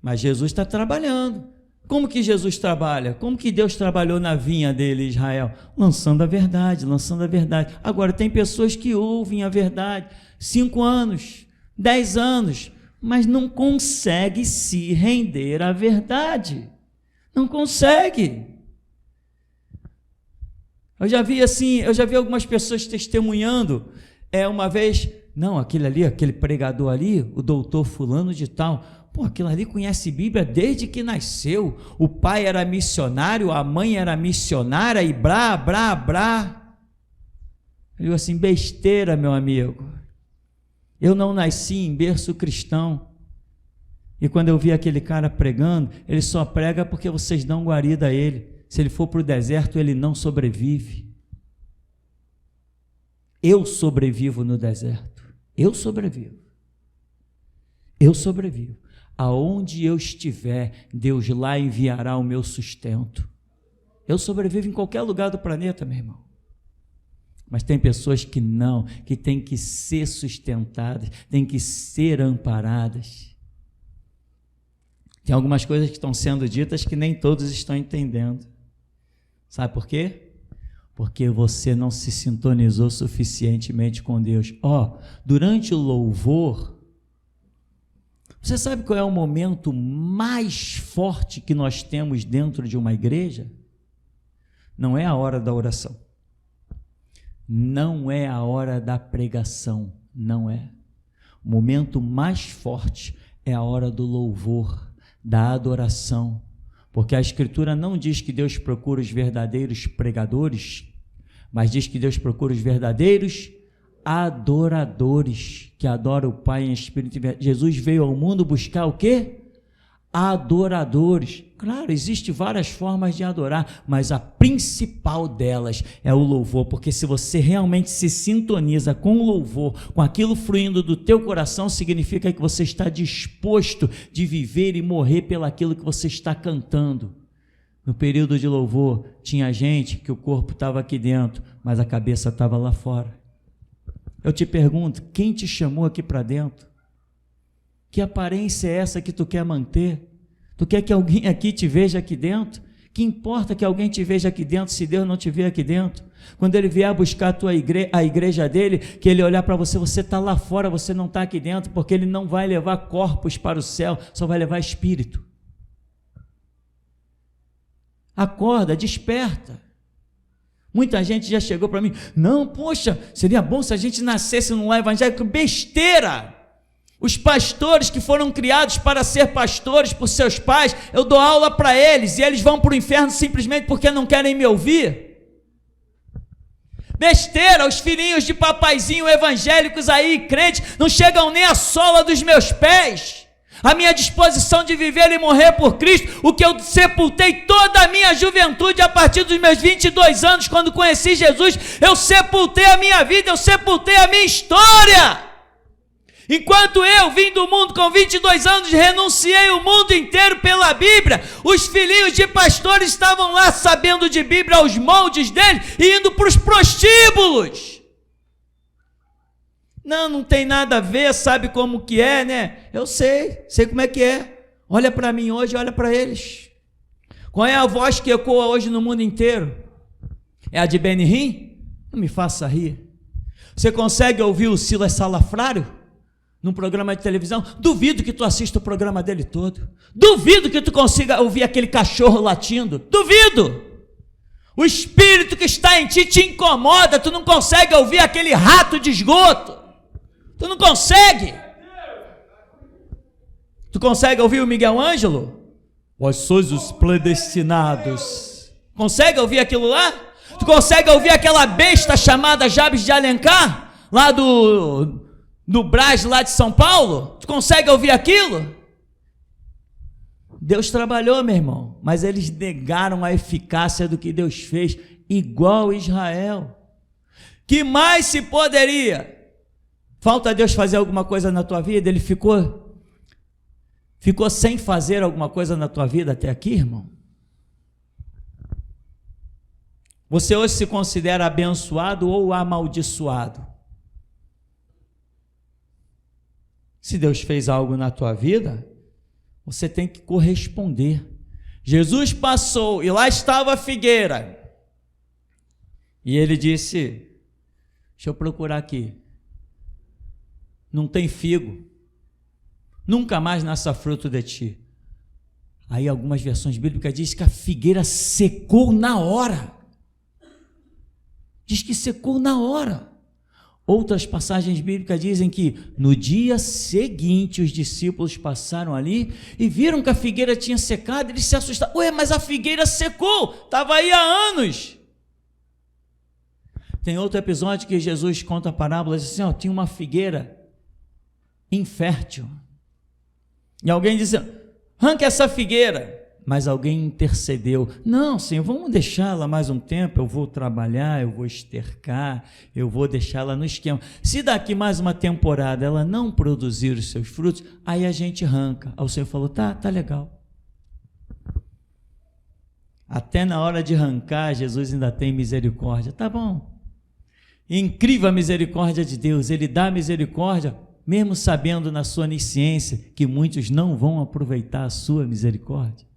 Mas Jesus está trabalhando. Como que Jesus trabalha? Como que Deus trabalhou na vinha dele, Israel? Lançando a verdade, lançando a verdade. Agora, tem pessoas que ouvem a verdade 5 anos, 10 anos, mas não consegue se render à verdade. Não consegue. Eu já vi algumas pessoas testemunhando, uma vez, não, aquele pregador ali, o doutor fulano de tal, aquilo ali conhece Bíblia desde que nasceu, o pai era missionário, a mãe era missionária e brá. Eu digo assim, besteira, meu amigo, eu não nasci em berço cristão, e quando eu vi aquele cara pregando, ele só prega porque vocês dão guarida a ele, se ele for para o deserto ele não sobrevive. Eu sobrevivo no deserto, eu sobrevivo. aonde eu estiver, Deus lá enviará o meu sustento. Eu sobrevivo em qualquer lugar do planeta, meu irmão. Mas tem pessoas que não, que têm que ser sustentadas, têm que ser amparadas. Tem algumas coisas que estão sendo ditas que nem todos estão entendendo. Sabe por quê? Porque você não se sintonizou suficientemente com Deus. Durante o louvor, você sabe qual é o momento mais forte que nós temos dentro de uma igreja? Não é a hora da oração. Não é a hora da pregação. Não é. O momento mais forte é a hora do louvor, da adoração. Porque a Escritura não diz que Deus procura os verdadeiros pregadores, mas diz que Deus procura os verdadeiros adoradores, que adoram o Pai em espírito e verdade. Jesus veio ao mundo buscar o quê? Adoradores. Claro, existem várias formas de adorar, mas a principal delas é o louvor, porque se você realmente se sintoniza com o louvor, com aquilo fluindo do teu coração, significa que você está disposto de viver e morrer pelaquilo que você está cantando. No período de louvor, tinha gente que o corpo estava aqui dentro, mas a cabeça estava lá fora. Eu te pergunto, quem te chamou aqui para dentro? Que aparência é essa que tu quer manter? Tu quer que alguém aqui te veja aqui dentro? Que importa que alguém te veja aqui dentro se Deus não te vê aqui dentro? Quando Ele vier buscar a igreja dele, que Ele olhar para você, você está lá fora, você não está aqui dentro, porque Ele não vai levar corpos para o céu, só vai levar espírito. Acorda, desperta. Muita gente já chegou para mim, não, poxa, seria bom se a gente nascesse num lar evangélico. Besteira! Os pastores que foram criados para ser pastores por seus pais, eu dou aula para eles e eles vão para o inferno simplesmente porque não querem me ouvir. Besteira, os filhinhos de papaizinho evangélicos aí, crentes, não chegam nem à sola dos meus pés. A minha disposição de viver e morrer por Cristo, o que eu sepultei toda a minha juventude a partir dos meus 22 anos, quando conheci Jesus, eu sepultei a minha vida, eu sepultei a minha história. Enquanto eu vim do mundo com 22 anos, renunciei o mundo inteiro pela Bíblia, os filhinhos de pastores estavam lá sabendo de Bíblia aos moldes dele e indo para os prostíbulos. Não tem nada a ver, sabe como que é, né? Eu sei como é que é. Olha para mim hoje, olha para eles. Qual é a voz que ecoa hoje no mundo inteiro? É a de Benihim? Não me faça rir. Você consegue ouvir o Silas Salafrário num programa de televisão? Duvido que tu assista o programa dele todo. Duvido que tu consiga ouvir aquele cachorro latindo. Duvido. O espírito que está em ti te incomoda. Tu não consegue ouvir aquele rato de esgoto. Tu não consegue. Tu consegue ouvir o Miguel Ângelo? Vós sois os predestinados. Consegue ouvir aquilo lá? Tu consegue ouvir aquela besta chamada Jabes de Alencar? Lá do Brás, lá de São Paulo? Tu consegue ouvir aquilo? Deus trabalhou, meu irmão, mas eles negaram a eficácia do que Deus fez, igual Israel. Que mais se poderia? Falta Deus fazer alguma coisa na tua vida? Ele ficou sem fazer alguma coisa na tua vida até aqui, irmão? Você hoje se considera abençoado ou amaldiçoado? Se Deus fez algo na tua vida, você tem que corresponder. Jesus passou e lá estava a figueira. E ele disse, deixa eu procurar aqui. Não tem figo, nunca mais nasça fruto de ti. Aí algumas versões bíblicas dizem que a figueira secou na hora. Diz que secou na hora. Outras passagens bíblicas dizem que no dia seguinte os discípulos passaram ali e viram que a figueira tinha secado, eles se assustaram. Ué, mas a figueira secou, estava aí há anos. Tem outro episódio que Jesus conta a parábola, diz assim, tinha uma figueira infértil. E alguém diz, arranca essa figueira. mas alguém intercedeu. Não, Senhor, vamos deixá-la mais um tempo, eu vou trabalhar, eu vou estercar, eu vou deixá-la no esquema. Se daqui mais uma temporada ela não produzir os seus frutos, aí a gente arranca. Aí o Senhor falou, tá legal. Até na hora de arrancar, Jesus ainda tem misericórdia. Tá bom. Incrível a misericórdia de Deus. Ele dá misericórdia, mesmo sabendo na sua onisciência que muitos não vão aproveitar a sua misericórdia.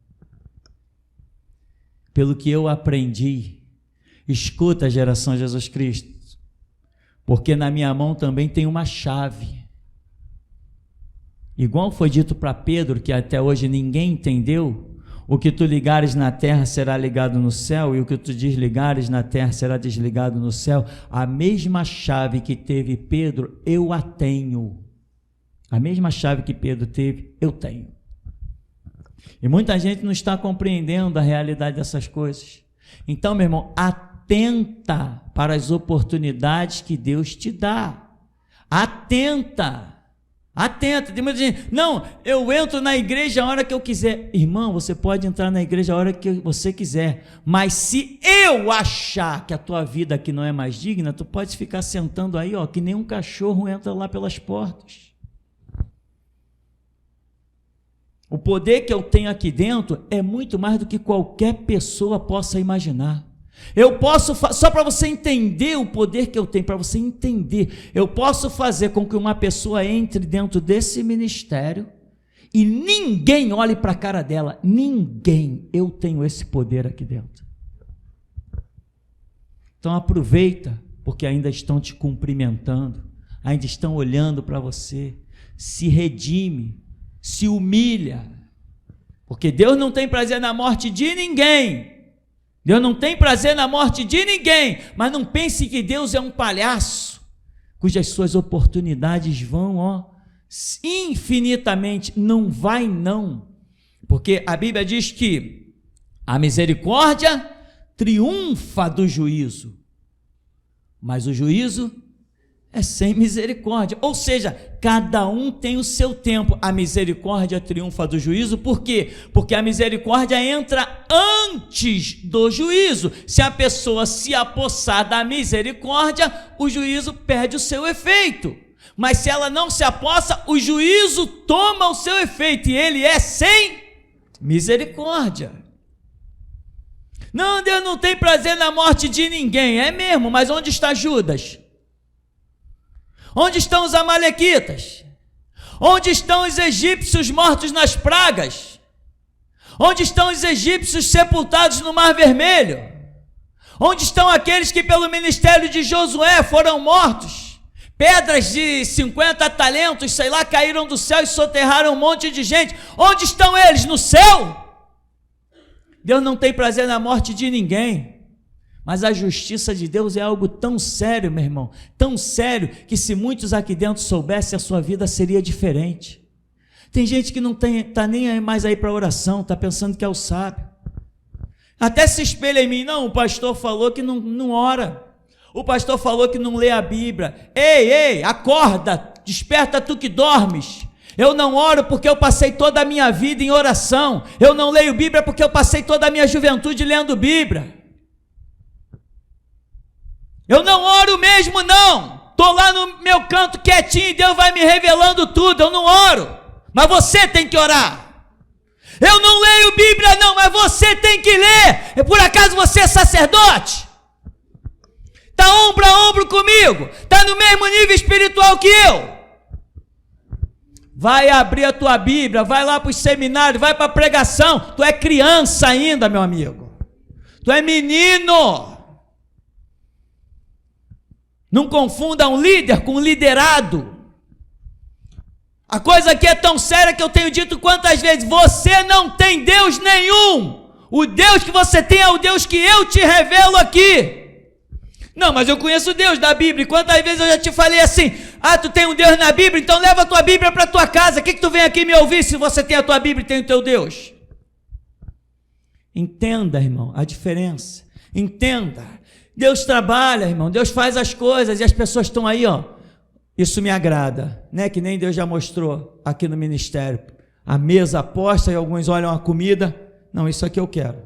Pelo que eu aprendi, escuta a geração Jesus Cristo, porque na minha mão também tem uma chave. Igual foi dito para Pedro, que até hoje ninguém entendeu, o que tu ligares na terra será ligado no céu, e o que tu desligares na terra será desligado no céu. A mesma chave que teve Pedro, eu a tenho. A mesma chave que Pedro teve, eu tenho. E muita gente não está compreendendo a realidade dessas coisas. Então, meu irmão, atenta para as oportunidades que Deus te dá. Atenta. Tem muita gente, não, eu entro na igreja a hora que eu quiser. Irmão, você pode entrar na igreja a hora que você quiser, mas se eu achar que a tua vida aqui não é mais digna, tu pode ficar sentando aí, ó, que nem um cachorro entra lá pelas portas. O poder que eu tenho aqui dentro é muito mais do que qualquer pessoa possa imaginar. Eu posso, só para você entender o poder que eu tenho, para você entender, eu posso fazer com que uma pessoa entre dentro desse ministério e ninguém olhe para a cara dela, ninguém, eu tenho esse poder aqui dentro. Então aproveita, porque ainda estão te cumprimentando, ainda estão olhando para você, se redime, se humilha, porque Deus não tem prazer na morte de ninguém. Deus não tem prazer na morte de ninguém, mas não pense que Deus é um palhaço, cujas suas oportunidades vão, infinitamente, não vai não, porque a Bíblia diz que a misericórdia triunfa do juízo, mas o juízo é sem misericórdia, ou seja, cada um tem o seu tempo. A misericórdia triunfa do juízo, por quê? Porque a misericórdia entra antes do juízo. Se a pessoa se apossar da misericórdia, o juízo perde o seu efeito, mas se ela não se apossa, o juízo toma o seu efeito, e ele é sem misericórdia. Não, Deus não tem prazer na morte de ninguém, é mesmo, mas onde está Judas? Onde estão os amalequitas? Onde estão os egípcios mortos nas pragas? Onde estão os egípcios sepultados no Mar Vermelho? Onde estão aqueles que pelo ministério de Josué foram mortos? Pedras de 50 talentos, sei lá, caíram do céu e soterraram um monte de gente. Onde estão eles? No céu? Deus não tem prazer na morte de ninguém. Mas a justiça de Deus é algo tão sério, meu irmão, tão sério, que se muitos aqui dentro soubessem, a sua vida seria diferente. Tem gente que não está nem mais aí para oração, está pensando que é o sábio. Até se espelha em mim, não, o pastor falou que não ora, o pastor falou que não lê a Bíblia. Ei, acorda, desperta tu que dormes. Eu não oro porque eu passei toda a minha vida em oração, eu não leio Bíblia porque eu passei toda a minha juventude lendo Bíblia. Eu não oro mesmo não, estou lá no meu canto quietinho e Deus vai me revelando tudo, eu não oro, mas você tem que orar. Eu não leio Bíblia não, mas você tem que ler. Por acaso você é sacerdote? Está ombro a ombro comigo, está no mesmo nível espiritual que eu. Vai abrir a tua Bíblia, vai lá para os seminários, vai para a pregação. Tu é criança ainda, meu amigo, tu é menino. Não confunda um líder com um liderado. A coisa aqui é tão séria que eu tenho dito quantas vezes: você não tem Deus nenhum. O Deus que você tem é o Deus que eu te revelo aqui. Não, mas eu conheço o Deus da Bíblia. Quantas vezes eu já te falei assim: tu tem um Deus na Bíblia, então leva a tua Bíblia para a tua casa. O que tu vem aqui me ouvir se você tem a tua Bíblia e tem o teu Deus? Entenda, irmão, a diferença. Entenda. Deus trabalha, irmão, Deus faz as coisas e as pessoas estão aí, isso me agrada, né? Que nem Deus já mostrou aqui no ministério, a mesa posta e alguns olham a comida, Não, isso aqui eu quero.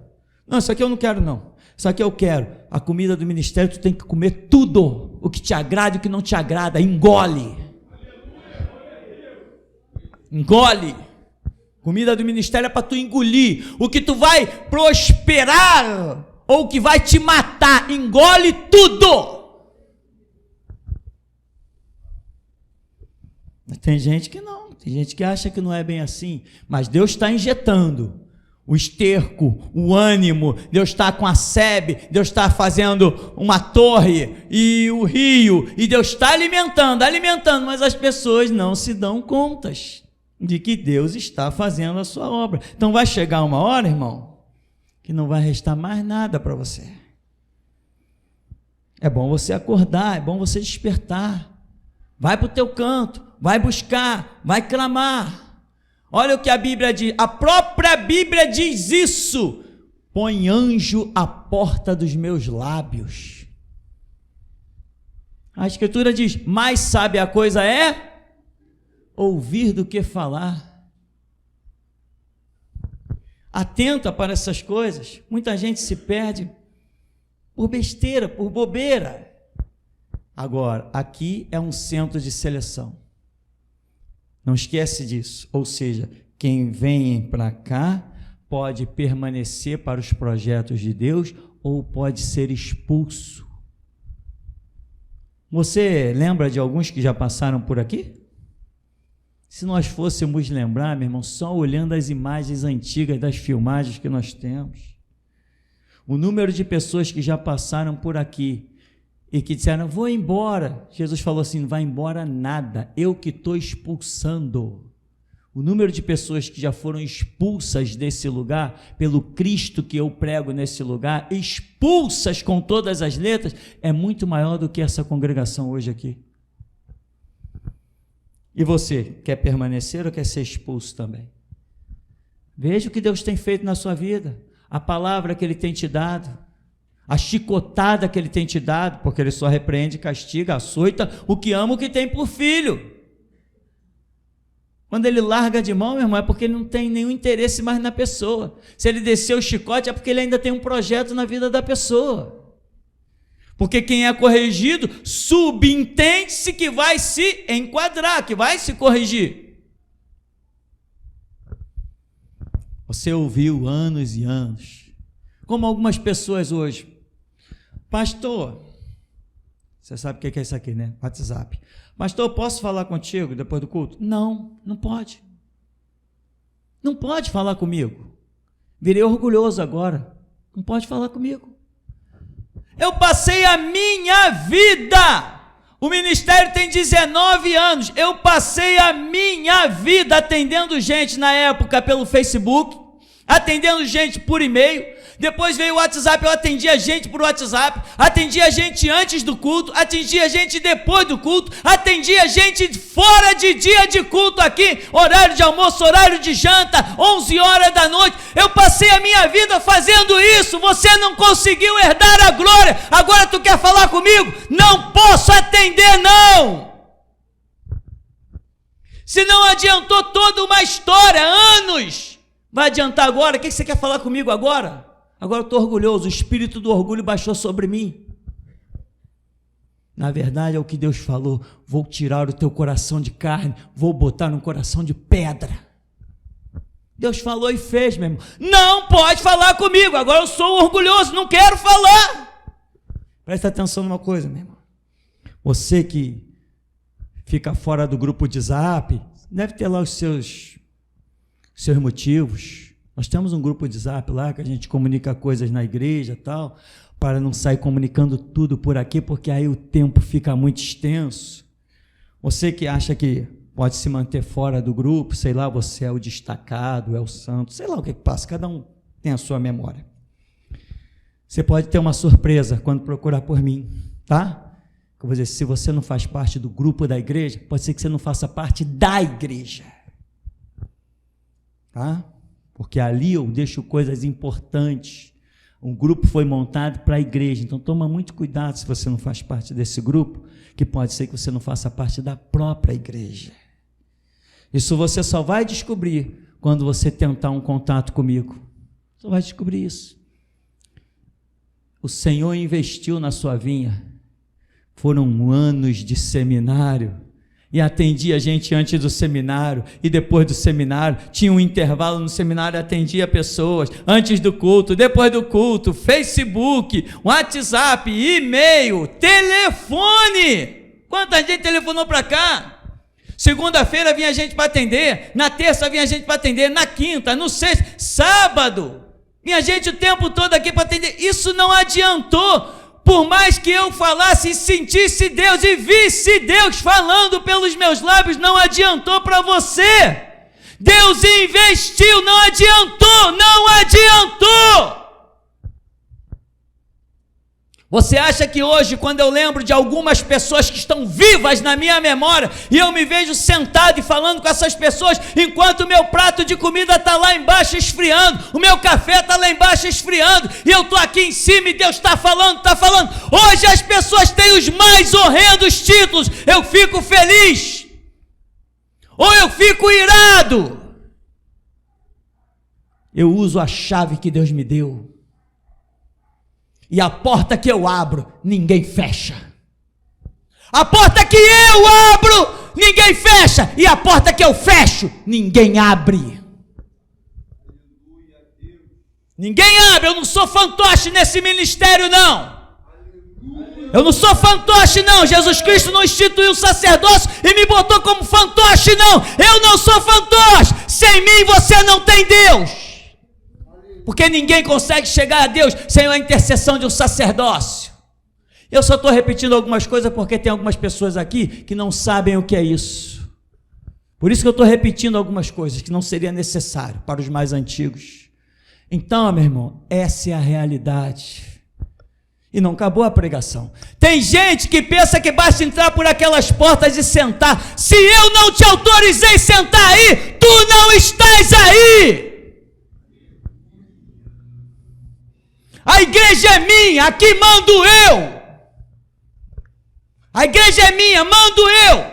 Não, isso aqui eu não quero, não. Isso aqui eu quero. A comida do ministério, tu tem que comer tudo. O que te agrada e o que não te agrada. Engole. Engole. Comida do ministério é para tu engolir. O que tu vai prosperar ou o que vai te matar. Engole tudo. Tem gente que não. Tem gente que acha que não é bem assim. Mas Deus está injetando o esterco, o ânimo, Deus está com a sebe, Deus está fazendo uma torre e o rio, e Deus está alimentando, mas as pessoas não se dão contas de que Deus está fazendo a sua obra. Então vai chegar uma hora, irmão, que não vai restar mais nada para você. É bom você acordar, é bom você despertar, vai para o teu canto, vai buscar, vai clamar. Olha o que a Bíblia diz, a própria Bíblia diz isso: põe anjo à porta dos meus lábios. A Escritura diz, mais sábia a coisa é ouvir do que falar. Atenta para essas coisas. Muita gente se perde por besteira, por bobeira. Agora, aqui é um centro de seleção. Não esquece disso, ou seja, quem vem para cá pode permanecer para os projetos de Deus ou pode ser expulso. Você lembra de alguns que já passaram por aqui? Se nós fôssemos lembrar, meu irmão, só olhando as imagens antigas das filmagens que nós temos, o número de pessoas que já passaram por aqui e que disseram, vou embora. Jesus falou assim, não vai embora nada, eu que estou expulsando. O número de pessoas que já foram expulsas desse lugar, pelo Cristo que eu prego nesse lugar, expulsas com todas as letras, é muito maior do que essa congregação hoje aqui. E você, quer permanecer ou quer ser expulso também? Veja o que Deus tem feito na sua vida, a palavra que Ele tem te dado, a chicotada que Ele tem te dado, porque Ele só repreende, castiga, açoita o que ama, o que tem por filho. Quando Ele larga de mão, meu irmão, é porque Ele não tem nenhum interesse mais na pessoa. Se Ele descer o chicote, é porque Ele ainda tem um projeto na vida da pessoa. Porque quem é corrigido, subentende-se que vai se enquadrar, que vai se corrigir. Você ouviu anos e anos, como algumas pessoas hoje, pastor, você sabe o que é isso aqui, né? WhatsApp. Pastor, posso falar contigo depois do culto? Não, não pode. Não pode falar comigo. Virei orgulhoso agora. Não pode falar comigo. Eu passei a minha vida. O ministério tem 19 anos. Eu passei a minha vida atendendo gente na época pelo Facebook, atendendo gente por e-mail. Depois veio o WhatsApp, eu atendia gente por WhatsApp, atendia gente antes do culto, atendia gente depois do culto, atendia gente fora de dia de culto aqui, horário de almoço, horário de janta, 11 horas da noite. Eu passei a minha vida fazendo isso. Você não conseguiu herdar a glória, agora tu quer falar comigo? Não posso atender, não. Se não adiantou toda uma história, anos, vai adiantar agora? O que você quer falar comigo agora? Agora eu estou orgulhoso, o espírito do orgulho baixou sobre mim. Na verdade é o que Deus falou, vou tirar o teu coração de carne, vou botar num coração de pedra. Deus falou e fez, meu irmão. Não pode falar comigo, agora eu sou orgulhoso, não quero falar. Presta atenção numa coisa, meu irmão. Você que fica fora do grupo de Zap, deve ter lá os seus motivos. Nós temos um grupo de Zap lá, que a gente comunica coisas na igreja e tal, para não sair comunicando tudo por aqui, porque aí o tempo fica muito extenso. Você que acha que pode se manter fora do grupo, sei lá, você é o destacado, é o santo, sei lá o que passa, cada um tem a sua memória. Você pode ter uma surpresa quando procurar por mim, tá? Eu vou dizer, se você não faz parte do grupo da igreja, pode ser que você não faça parte da igreja, tá? Porque ali eu deixo coisas importantes. Um grupo foi montado para a igreja, então toma muito cuidado se você não faz parte desse grupo, que pode ser que você não faça parte da própria igreja. Isso você só vai descobrir quando você tentar um contato comigo. Só vai descobrir isso. O Senhor investiu na sua vinha. Foram anos de seminário. E atendia a gente antes do seminário e depois do seminário. Tinha um intervalo no seminário, atendia pessoas antes do culto, depois do culto, Facebook, WhatsApp, e-mail, telefone. Quanta gente telefonou para cá? Segunda-feira vinha gente para atender, na terça vinha gente para atender, na quinta, no sexta, sábado. Vinha gente o tempo todo aqui para atender. Isso não adiantou. Por mais que eu falasse e sentisse Deus e visse Deus falando pelos meus lábios, não adiantou para você. Deus investiu, não adiantou, não adiantou. Você acha que hoje, quando eu lembro de algumas pessoas que estão vivas na minha memória, e eu me vejo sentado e falando com essas pessoas, enquanto o meu prato de comida está lá embaixo esfriando, o meu café está lá embaixo esfriando, e eu estou aqui em cima e Deus está falando, está falando. Hoje as pessoas têm os mais horrendos títulos, eu fico feliz, ou eu fico irado. Eu uso a chave que Deus me deu. E a porta que eu abro, ninguém fecha. A porta que eu abro, ninguém fecha. E a porta que eu fecho, ninguém abre. Ninguém abre. Eu não sou fantoche nesse ministério, não. Eu não sou fantoche, não. Jesus Cristo não instituiu o sacerdócio e me botou como fantoche, não. Eu não sou fantoche. Sem mim você não tem Deus. Porque ninguém consegue chegar a Deus sem a intercessão de um sacerdócio. Eu só estou repetindo algumas coisas porque tem algumas pessoas aqui que não sabem o que é isso. Por isso que eu estou repetindo algumas coisas que não seria necessário para os mais antigos. Então, meu irmão, essa é a realidade. E não acabou a pregação. Tem gente que pensa que basta entrar por aquelas portas e sentar. Se eu não te autorizei a sentar aí, tu não estás aí. A igreja é minha, aqui mando eu. A igreja é minha, mando eu.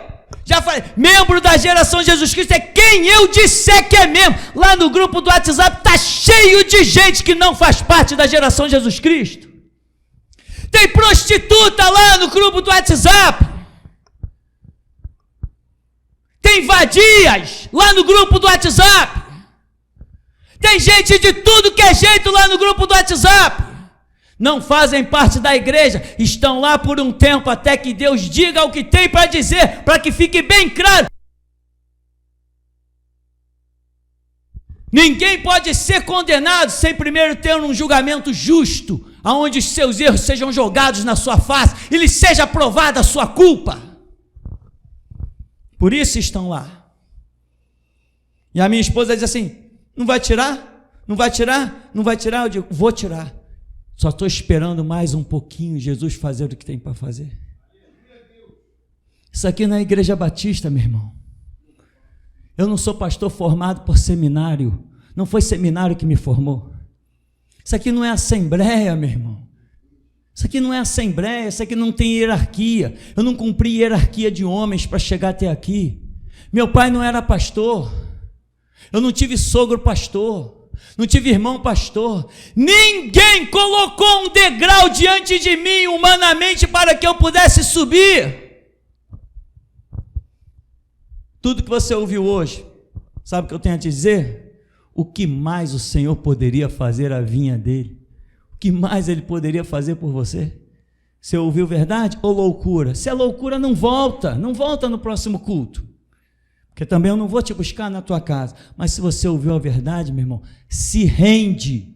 Já falei, membro da geração de Jesus Cristo é quem eu disser que é membro. Lá no grupo do WhatsApp está cheio de gente que não faz parte da geração de Jesus Cristo. Tem prostituta lá no grupo do WhatsApp. Tem vadias lá no grupo do WhatsApp. Tem gente de tudo que é jeito lá no grupo do WhatsApp. Não fazem parte da igreja, estão lá por um tempo até que Deus diga o que tem para dizer, para que fique bem claro. Ninguém pode ser condenado sem primeiro ter um julgamento justo, aonde os seus erros sejam jogados na sua face e lhe seja provada a sua culpa. Por isso estão lá. E a minha esposa diz assim: não vai tirar? Não vai tirar? Não vai tirar? Eu digo: vou tirar. Só estou esperando mais um pouquinho Jesus fazer o que tem para fazer. Isso aqui não é igreja batista, meu irmão. Eu não sou pastor formado por seminário. Não foi seminário que me formou. Isso aqui não é assembleia, meu irmão. Isso aqui não é assembleia, isso aqui não tem hierarquia. Eu não cumpri hierarquia de homens para chegar até aqui. Meu pai não era pastor. Eu não tive sogro pastor. Não tive irmão pastor. Ninguém colocou um degrau diante de mim humanamente para que eu pudesse subir. Tudo que você ouviu hoje, sabe o que eu tenho a te dizer? O que mais o Senhor poderia fazer à vinha dele? O que mais ele poderia fazer por você? Você ouviu verdade ou loucura? Se é loucura, não volta no próximo culto. Porque também eu não vou te buscar na tua casa. Mas se você ouviu a verdade, meu irmão, se rende,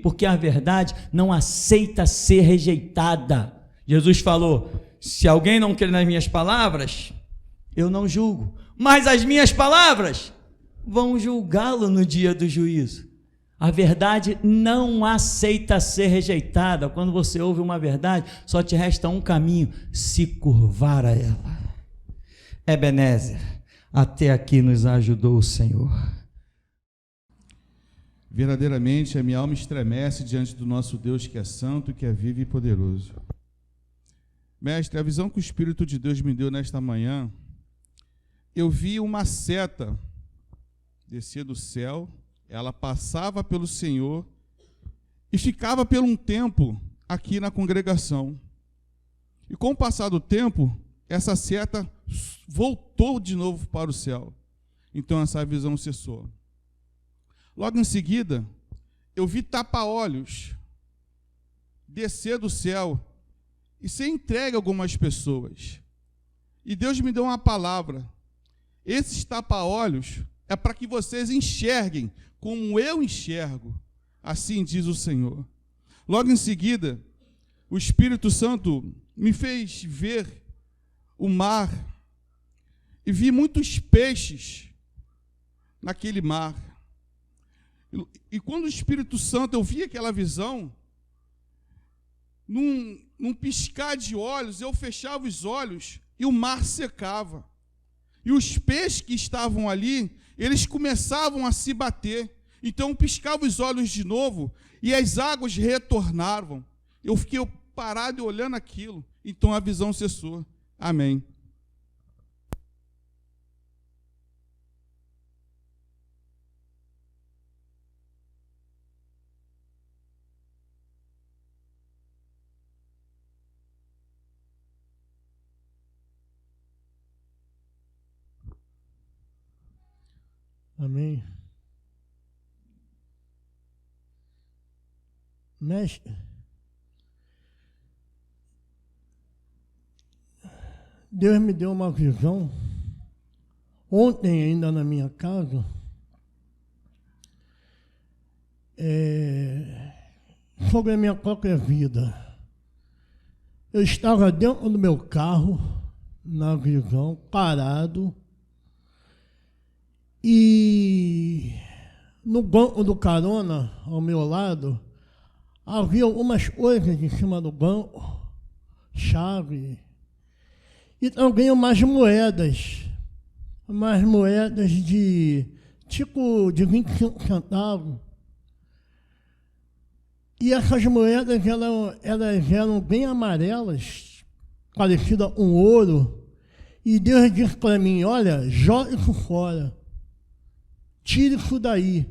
porque a verdade não aceita ser rejeitada. Jesus falou: se alguém não crê nas minhas palavras, eu não julgo, mas as minhas palavras vão julgá-lo no dia do juízo. A verdade não aceita ser rejeitada. Quando você ouve uma verdade, só te resta um caminho: se curvar a ela. Ebenezer, até aqui nos ajudou o Senhor. Verdadeiramente a minha alma estremece diante do nosso Deus, que é santo, que é vivo e poderoso. Mestre, a visão que o Espírito de Deus me deu nesta manhã, eu vi uma seta descer do céu, ela passava pelo Senhor e ficava por um tempo aqui na congregação. E com o passar do tempo, essa seta voltou de novo para o céu. Então essa visão cessou. Logo em seguida, eu vi tapa-olhos descer do céu e ser entregue a algumas pessoas. E Deus me deu uma palavra. Esses tapa-olhos é para que vocês enxerguem como eu enxergo. Assim diz o Senhor. Logo em seguida, o Espírito Santo me fez ver o mar e vi muitos peixes naquele mar. E quando o Espírito Santo, eu vi aquela visão, num piscar de olhos, eu fechava os olhos e o mar secava. E os peixes que estavam ali, eles começavam a se bater. Então eu piscava os olhos de novo e as águas retornavam. Eu fiquei parado e olhando aquilo. Então a visão cessou. Amém. Amém. Mestre, Deus me deu uma visão, ontem ainda na minha casa, sobre a minha própria vida. Eu estava dentro do meu carro, na visão, parado, e no banco do carona, ao meu lado, havia algumas coisas em cima do banco, chave, e também umas moedas de, tipo, de 25 centavos. E essas moedas, elas eram bem amarelas, parecidas com ouro, e Deus disse para mim, olha, joga isso fora. Tire isso daí,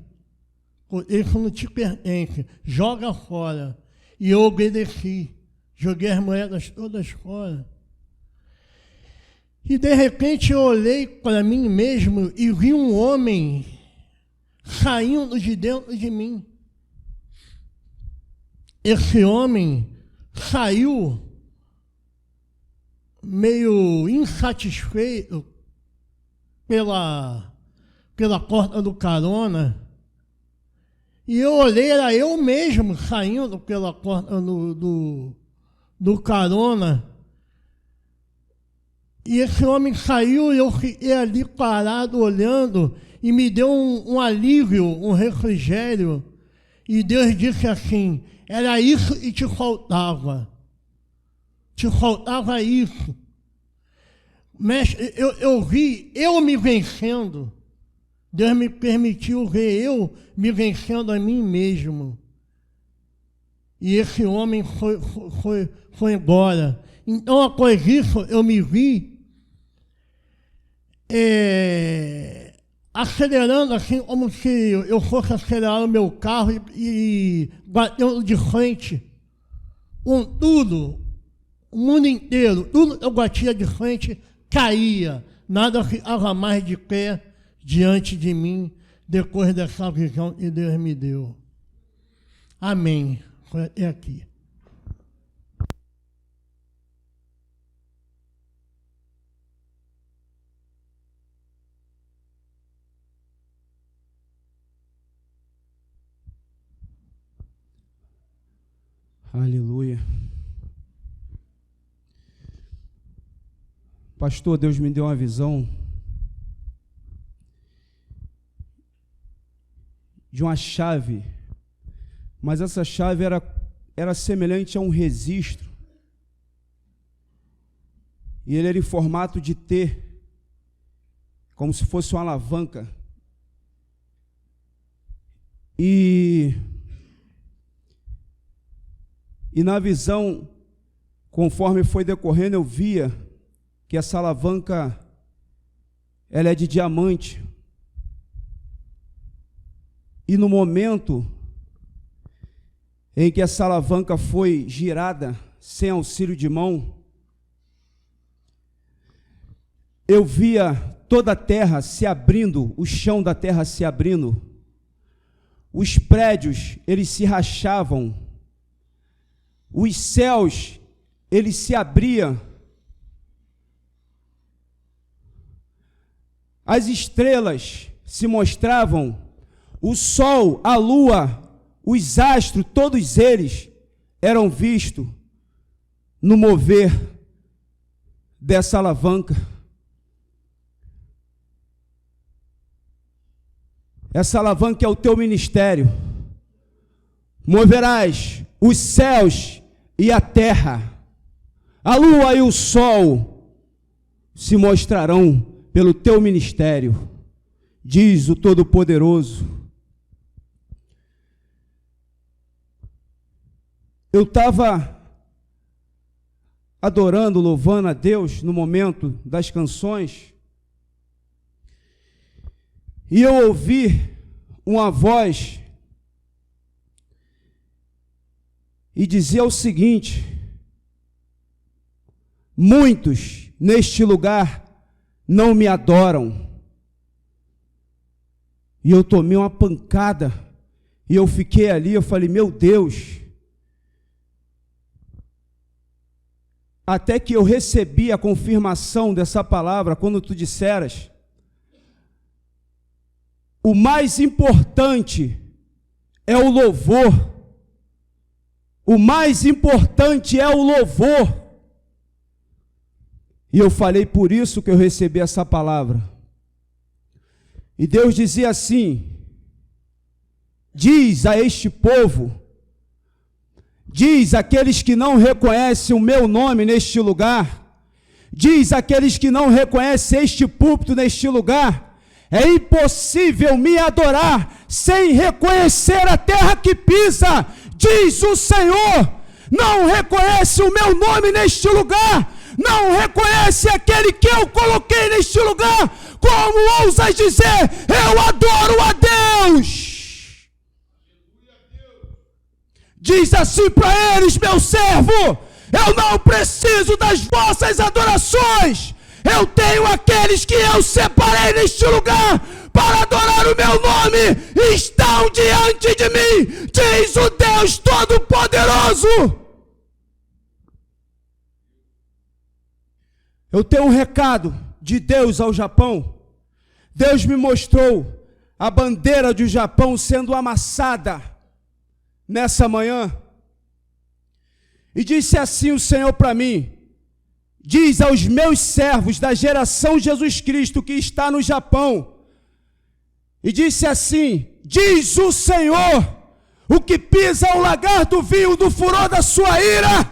isso não te pertence, joga fora. E eu obedeci, joguei as moedas todas fora. E de repente eu olhei para mim mesmo e vi um homem saindo de dentro de mim. Esse homem saiu meio insatisfeito pela porta do carona, e eu olhei, era eu mesmo saindo pela porta do carona, e esse homem saiu e eu fiquei ali parado olhando, e me deu um alívio, um refrigério, e Deus disse assim, era isso que te faltava isso. Mestre, eu vi eu me vencendo. Deus me permitiu ver eu me vencendo a mim mesmo. E esse homem foi embora. Então, após isso, eu me vi acelerando assim, como se eu fosse acelerar o meu carro e batendo de frente com tudo, o mundo inteiro, tudo que eu batia de frente caía, nada ficava mais de pé diante de mim, depois dessa visão que Deus me deu. Amém. Foi até aqui. Aleluia. Pastor, Deus me deu uma visão de uma chave, mas essa chave era semelhante a um registro, e ele era em formato de T, como se fosse uma alavanca, e na visão, conforme foi decorrendo, eu via que essa alavanca, ela é de diamante. E no momento em que essa alavanca foi girada, sem auxílio de mão, eu via toda a terra se abrindo, o chão da terra se abrindo, os prédios, eles se rachavam, os céus, eles se abriam, as estrelas se mostravam, o sol, a lua, os astros, todos eles eram vistos no mover dessa alavanca. Essa alavanca é o teu ministério. Moverás os céus e a terra, a lua e o sol se mostrarão pelo teu ministério, diz o Todo-Poderoso. Eu estava adorando, louvando a Deus no momento das canções, e eu ouvi uma voz e dizia o seguinte: muitos neste lugar não me adoram. E eu tomei uma pancada, e eu fiquei ali, eu falei, meu Deus. Até que eu recebi a confirmação dessa palavra, quando tu disseras, o mais importante é o louvor. O mais importante é o louvor. E eu falei, por isso que eu recebi essa palavra. E Deus dizia assim: diz a este povo, diz àqueles que não reconhecem o meu nome neste lugar, diz àqueles que não reconhecem este púlpito neste lugar, é impossível me adorar sem reconhecer a terra que pisa, diz o Senhor. Não reconhece o meu nome neste lugar, não reconhece aquele que eu coloquei neste lugar, como ousas dizer, eu adoro a Deus? Diz assim para eles, meu servo, eu não preciso das vossas adorações, eu tenho aqueles que eu separei neste lugar para adorar o meu nome, e estão diante de mim, diz o Deus Todo-Poderoso. Eu tenho um recado de Deus ao Japão. Deus me mostrou a bandeira do Japão sendo amassada nessa manhã. E disse assim o Senhor para mim: diz aos meus servos da geração Jesus Cristo que está no Japão. E disse assim: diz o Senhor, o que pisa o lagar do vinho do furor da sua ira,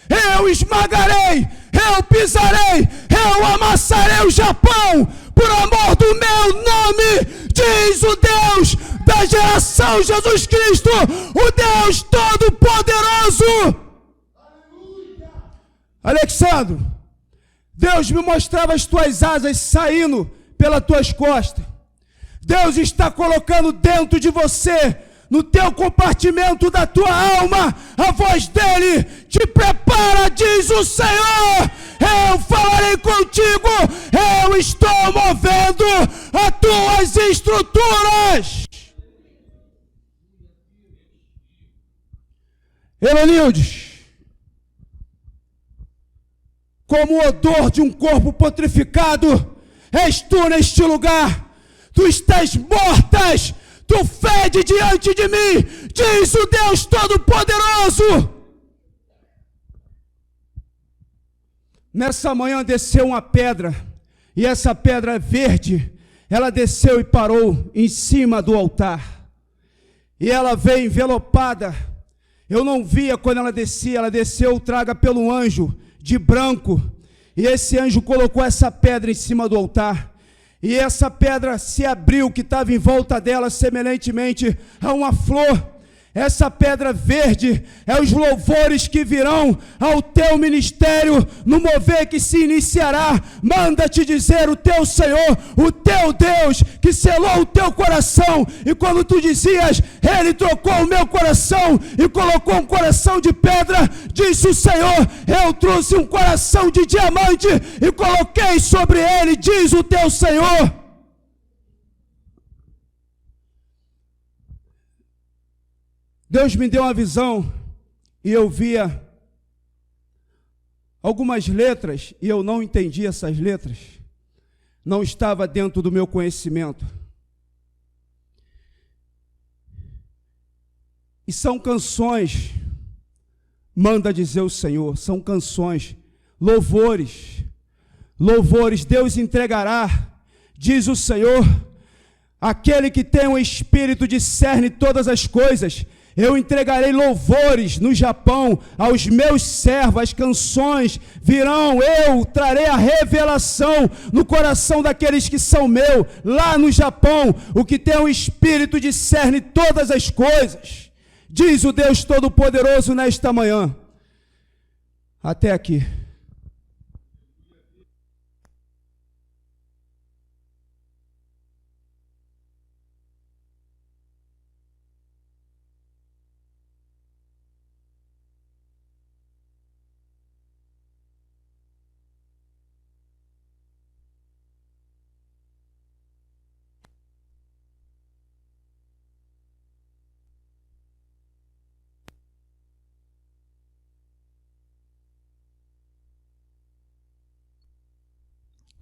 eu esmagarei, eu pisarei, eu amassarei o Japão, por amor do meu nome, diz o Deus da geração Jesus Cristo, o Deus Todo-Poderoso. Alexandre, Deus me mostrava as tuas asas saindo pelas tuas costas. Deus está colocando dentro de você, no teu compartimento da tua alma, a voz dele te prepara, diz o Senhor. Eu falarei contigo, eu estou movendo as tuas estruturas. Elenildes, como o odor de um corpo putreficado, és tu neste lugar. Tu estás mortas, tu fede diante de mim, diz o Deus Todo-Poderoso. Nessa manhã desceu uma pedra, e essa pedra verde, ela desceu e parou em cima do altar. E ela veio envelopada, eu não via quando ela desceu traga pelo anjo de branco. E esse anjo colocou essa pedra em cima do altar. E essa pedra se abriu, que estava em volta dela, semelhantemente a uma flor. Essa pedra verde é os louvores que virão ao teu ministério no mover que se iniciará. Manda te dizer o teu Senhor, o teu Deus, que selou o teu coração. E quando tu dizias, Ele trocou o meu coração e colocou um coração de pedra, disse o Senhor, eu trouxe um coração de diamante e coloquei sobre ele, diz o teu Senhor. Deus me deu uma visão e eu via algumas letras e eu não entendi essas letras. Não estava dentro do meu conhecimento. E são canções, manda dizer o Senhor, são canções, louvores. Louvores Deus entregará, diz o Senhor, aquele que tem um espírito discerne todas as coisas. Eu entregarei louvores no Japão aos meus servos, as canções virão, eu trarei a revelação no coração daqueles que são meus, lá no Japão, o que tem um espírito discerne todas as coisas, diz o Deus Todo-Poderoso nesta manhã. Até aqui.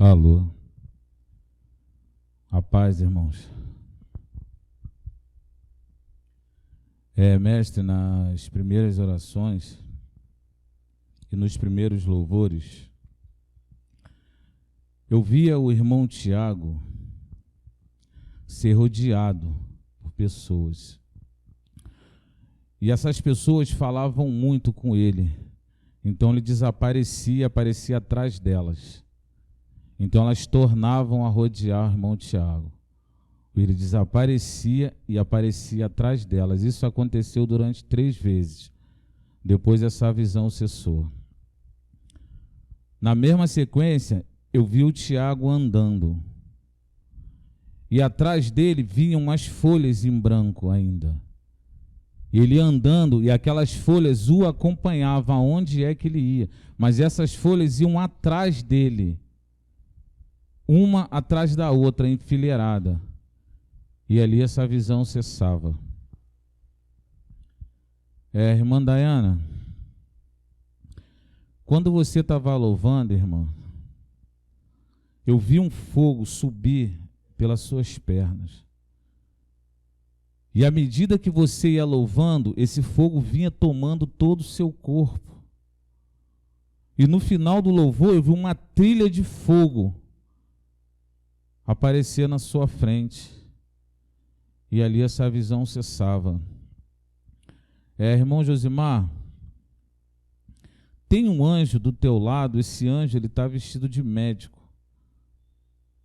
Alô. A paz, irmãos. Mestre, nas primeiras orações e nos primeiros louvores, eu via o irmão Tiago ser rodeado por pessoas. E essas pessoas falavam muito com ele. Então ele desaparecia, aparecia atrás delas. Então elas tornavam a rodear o irmão Tiago. Ele desaparecia e aparecia atrás delas. Isso aconteceu durante 3 vezes. Depois essa visão cessou. Na mesma sequência, eu vi o Tiago andando. E atrás dele vinham umas folhas em branco ainda. Ele andando e aquelas folhas o acompanhavam aonde é que ele ia. Mas essas folhas iam atrás dele. Uma atrás da outra, enfileirada. E ali essa visão cessava. Irmã Dayana, quando você estava louvando, irmã, eu vi um fogo subir pelas suas pernas. E à medida que você ia louvando, esse fogo vinha tomando todo o seu corpo. E no final do louvor, eu vi uma trilha de fogo aparecer na sua frente. E ali essa visão cessava. Irmão Josimar, tem um anjo do teu lado, esse anjo ele está vestido de médico.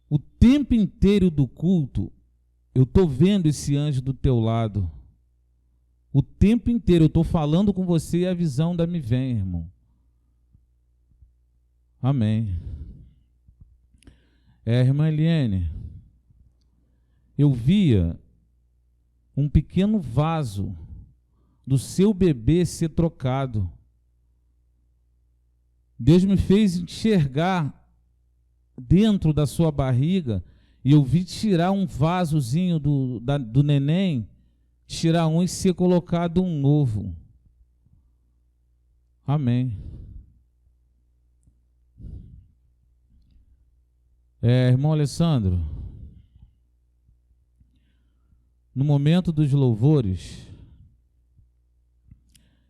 O tempo inteiro do culto, eu estou vendo esse anjo do teu lado. O tempo inteiro eu estou falando com você e a visão ainda me vem, irmão. Amém. Irmã Eliane, eu via um pequeno vaso do seu bebê ser trocado. Deus me fez enxergar dentro da sua barriga e eu vi tirar um vasozinho do neném, tirar um e ser colocado um novo. Amém. Irmão Alessandro, no momento dos louvores,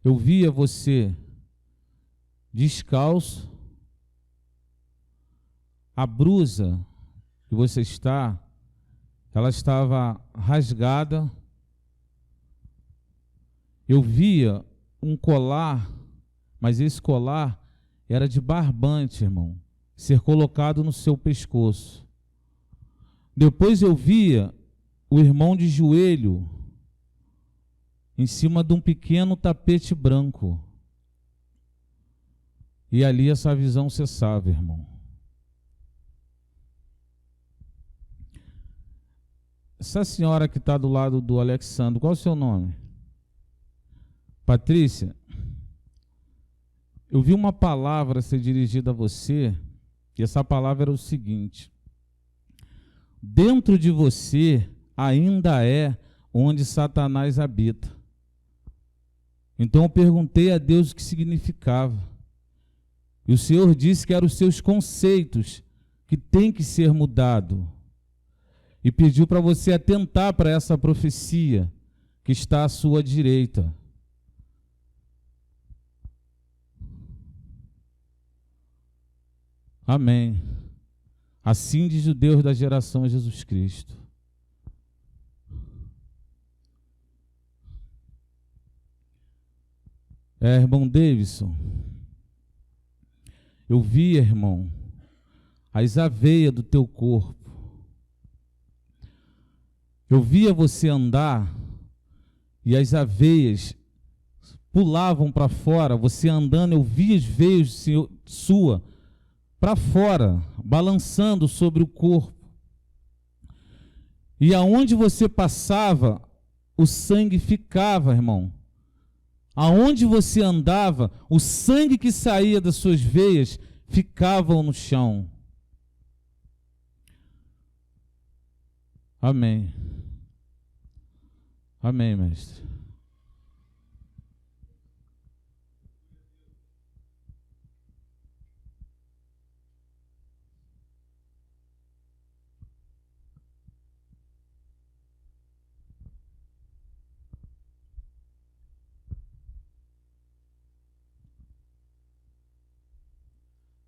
eu via você descalço, a blusa que você está, ela estava rasgada. Eu via um colar, mas esse colar era de barbante, irmão, ser colocado no seu pescoço. Depois eu via o irmão de joelho, em cima de um pequeno tapete branco. E ali essa visão cessava, irmão. Essa senhora que está do lado do Alexandre, qual é o seu nome? Patrícia, eu vi uma palavra ser dirigida a você, e essa palavra era o seguinte: dentro de você ainda é onde Satanás habita. Então eu perguntei a Deus o que significava. E o Senhor disse que eram os seus conceitos que têm que ser mudados. E pediu para você atentar para essa profecia que está à sua direita. Amém. Assim diz o Deus da geração Jesus Cristo. Irmão Davidson, eu vi, irmão, as aveias do teu corpo. Eu via você andar e as aveias pulavam para fora. Você andando, eu via as veias sua para fora, balançando sobre o corpo. E aonde você passava, o sangue ficava, irmão. Aonde você andava, o sangue que saía das suas veias ficava no chão. Amém. Amém, mestre.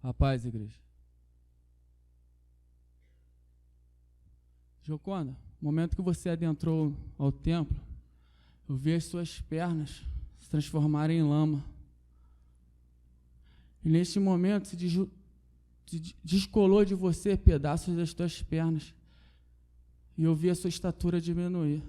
A paz, igreja. Joconda, no momento que você adentrou ao templo, eu vi as suas pernas se transformarem em lama. E neste momento se descolou de você pedaços das tuas pernas. E eu vi a sua estatura diminuir.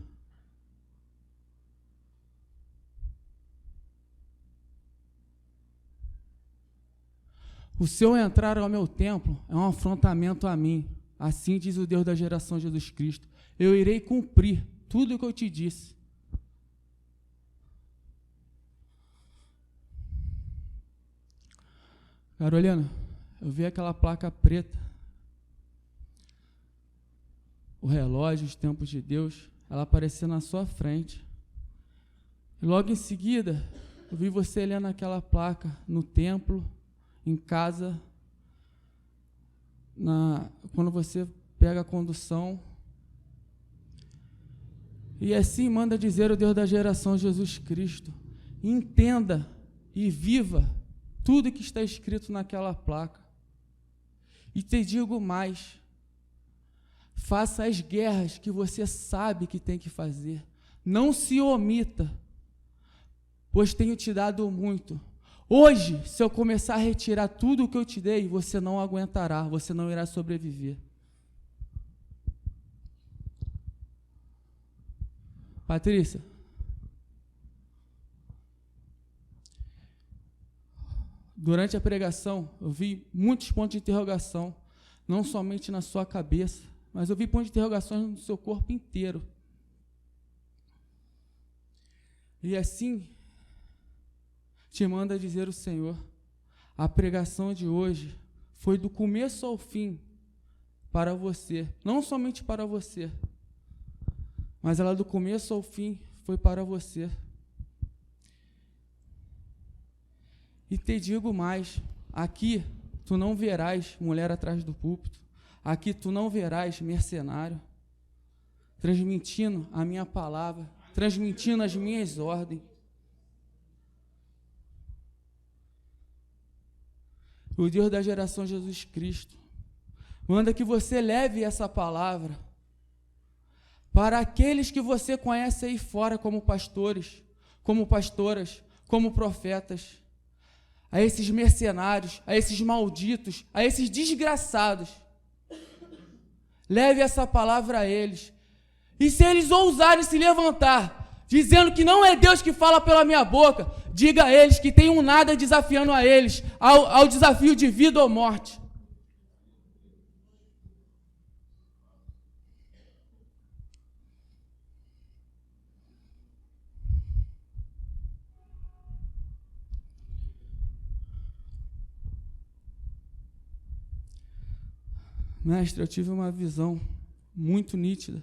O seu entrar ao meu templo é um afrontamento a mim. Assim diz o Deus da geração Jesus Cristo. Eu irei cumprir tudo o que eu te disse. Carolina, eu vi aquela placa preta. O relógio, os tempos de Deus, ela apareceu na sua frente. E logo em seguida, eu vi você lendo aquela placa no templo, em casa, quando você pega a condução. E assim manda dizer o Deus da geração Jesus Cristo: entenda e viva tudo que está escrito naquela placa. E te digo mais: faça as guerras que você sabe que tem que fazer. Não se omita, pois tenho te dado muito. Hoje, se eu começar a retirar tudo o que eu te dei, você não aguentará, você não irá sobreviver. Patrícia, durante a pregação, eu vi muitos pontos de interrogação, não somente na sua cabeça, mas eu vi pontos de interrogação no seu corpo inteiro. E assim, te manda dizer o Senhor: a pregação de hoje foi do começo ao fim para você, não somente para você, mas ela do começo ao fim foi para você. E te digo mais: aqui tu não verás mulher atrás do púlpito, aqui tu não verás mercenário transmitindo a minha palavra, transmitindo as minhas ordens. O Deus da geração Jesus Cristo manda que você leve essa palavra para aqueles que você conhece aí fora como pastores, como pastoras, como profetas, a esses mercenários, a esses malditos, a esses desgraçados. Leve essa palavra a eles. E se eles ousarem se levantar dizendo que não é Deus que fala pela minha boca, diga a eles que tem um nada desafiando a eles ao desafio de vida ou morte. Mestre, eu tive uma visão muito nítida.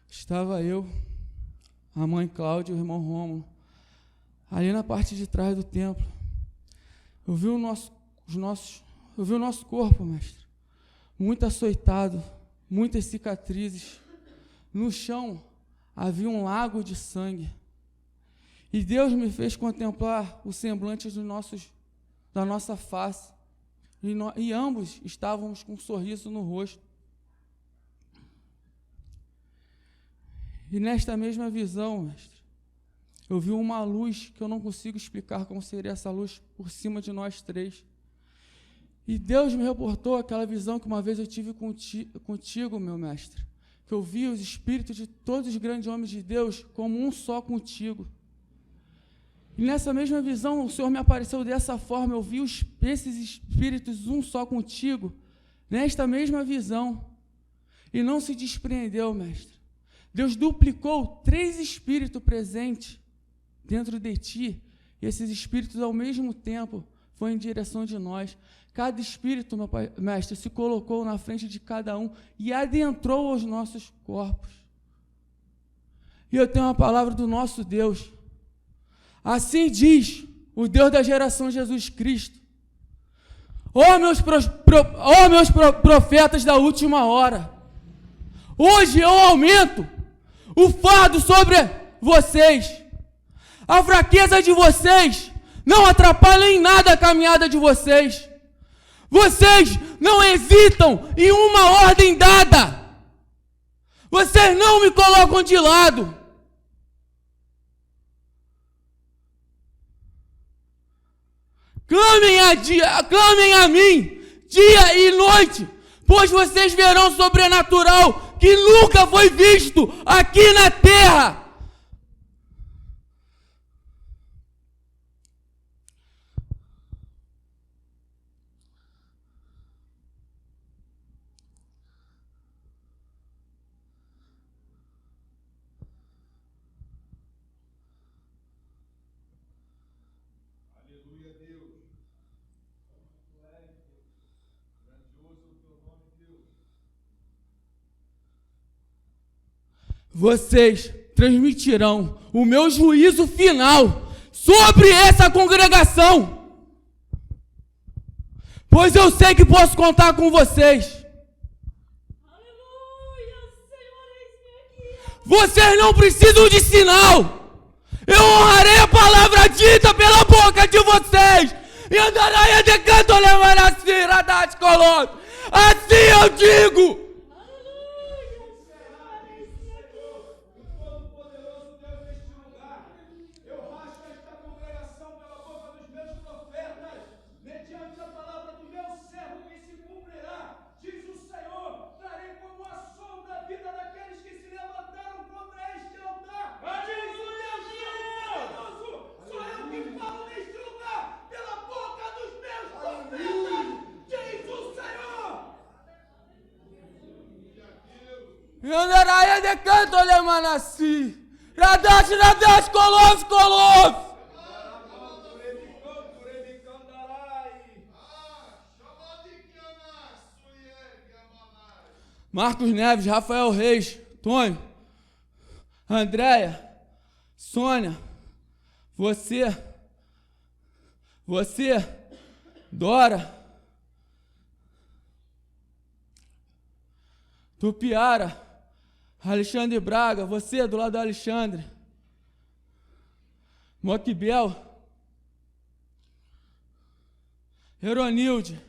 Estava eu, a mãe Cláudia e o irmão Rômulo, ali na parte de trás do templo. Eu vi o nosso corpo, mestre, muito açoitado, muitas cicatrizes. No chão havia um lago de sangue. E Deus me fez contemplar o semblante da nossa face. E ambos estávamos com um sorriso no rosto. E nesta mesma visão, mestre, eu vi uma luz que eu não consigo explicar como seria essa luz por cima de nós três. E Deus me reportou aquela visão que uma vez eu tive contigo, meu mestre, que eu vi os espíritos de todos os grandes homens de Deus como um só contigo. E nessa mesma visão, o Senhor me apareceu dessa forma, eu vi esses espíritos um só contigo, nesta mesma visão. E não se despreendeu, mestre. Deus duplicou 3 espíritos presentes dentro de ti, e esses espíritos, ao mesmo tempo, foram em direção de nós. Cada espírito, meu pai, mestre, se colocou na frente de cada um e adentrou os nossos corpos. E eu tenho uma palavra do nosso Deus. Assim diz o Deus da geração Jesus Cristo: ó meus profetas da última hora, hoje eu aumento o fardo sobre vocês. A fraqueza de vocês não atrapalha em nada a caminhada de vocês. Vocês não hesitam em uma ordem dada. Vocês não me colocam de lado. Clamem a mim, dia e noite, pois vocês verão o sobrenatural que nunca foi visto aqui na terra. Vocês transmitirão o meu juízo final sobre essa congregação, pois eu sei que posso contar com vocês. Vocês não precisam de sinal. Eu honrarei a palavra dita pela boca de vocês. E andarei de canto assim eu digo. Andaraia de canto lemanassi. Radash, colos. Marcos Neves, Rafael Reis, Tônio, Andréia, Sônia, você, Dora, Tupiara, Alexandre Braga, você do lado do Alexandre, Moquibel, Heronilde,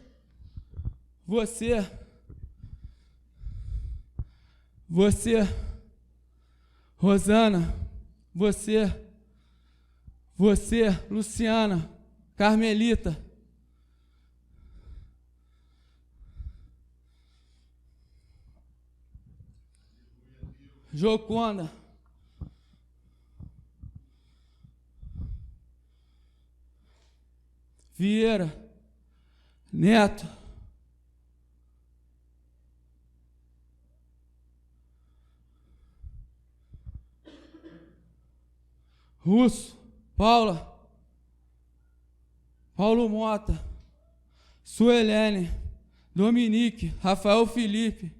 você, Rosana, você, Luciana, Carmelita, Joconda, Vieira Neto, Russo, Paula, Paulo Mota, Suelene, Dominique, Rafael Felipe,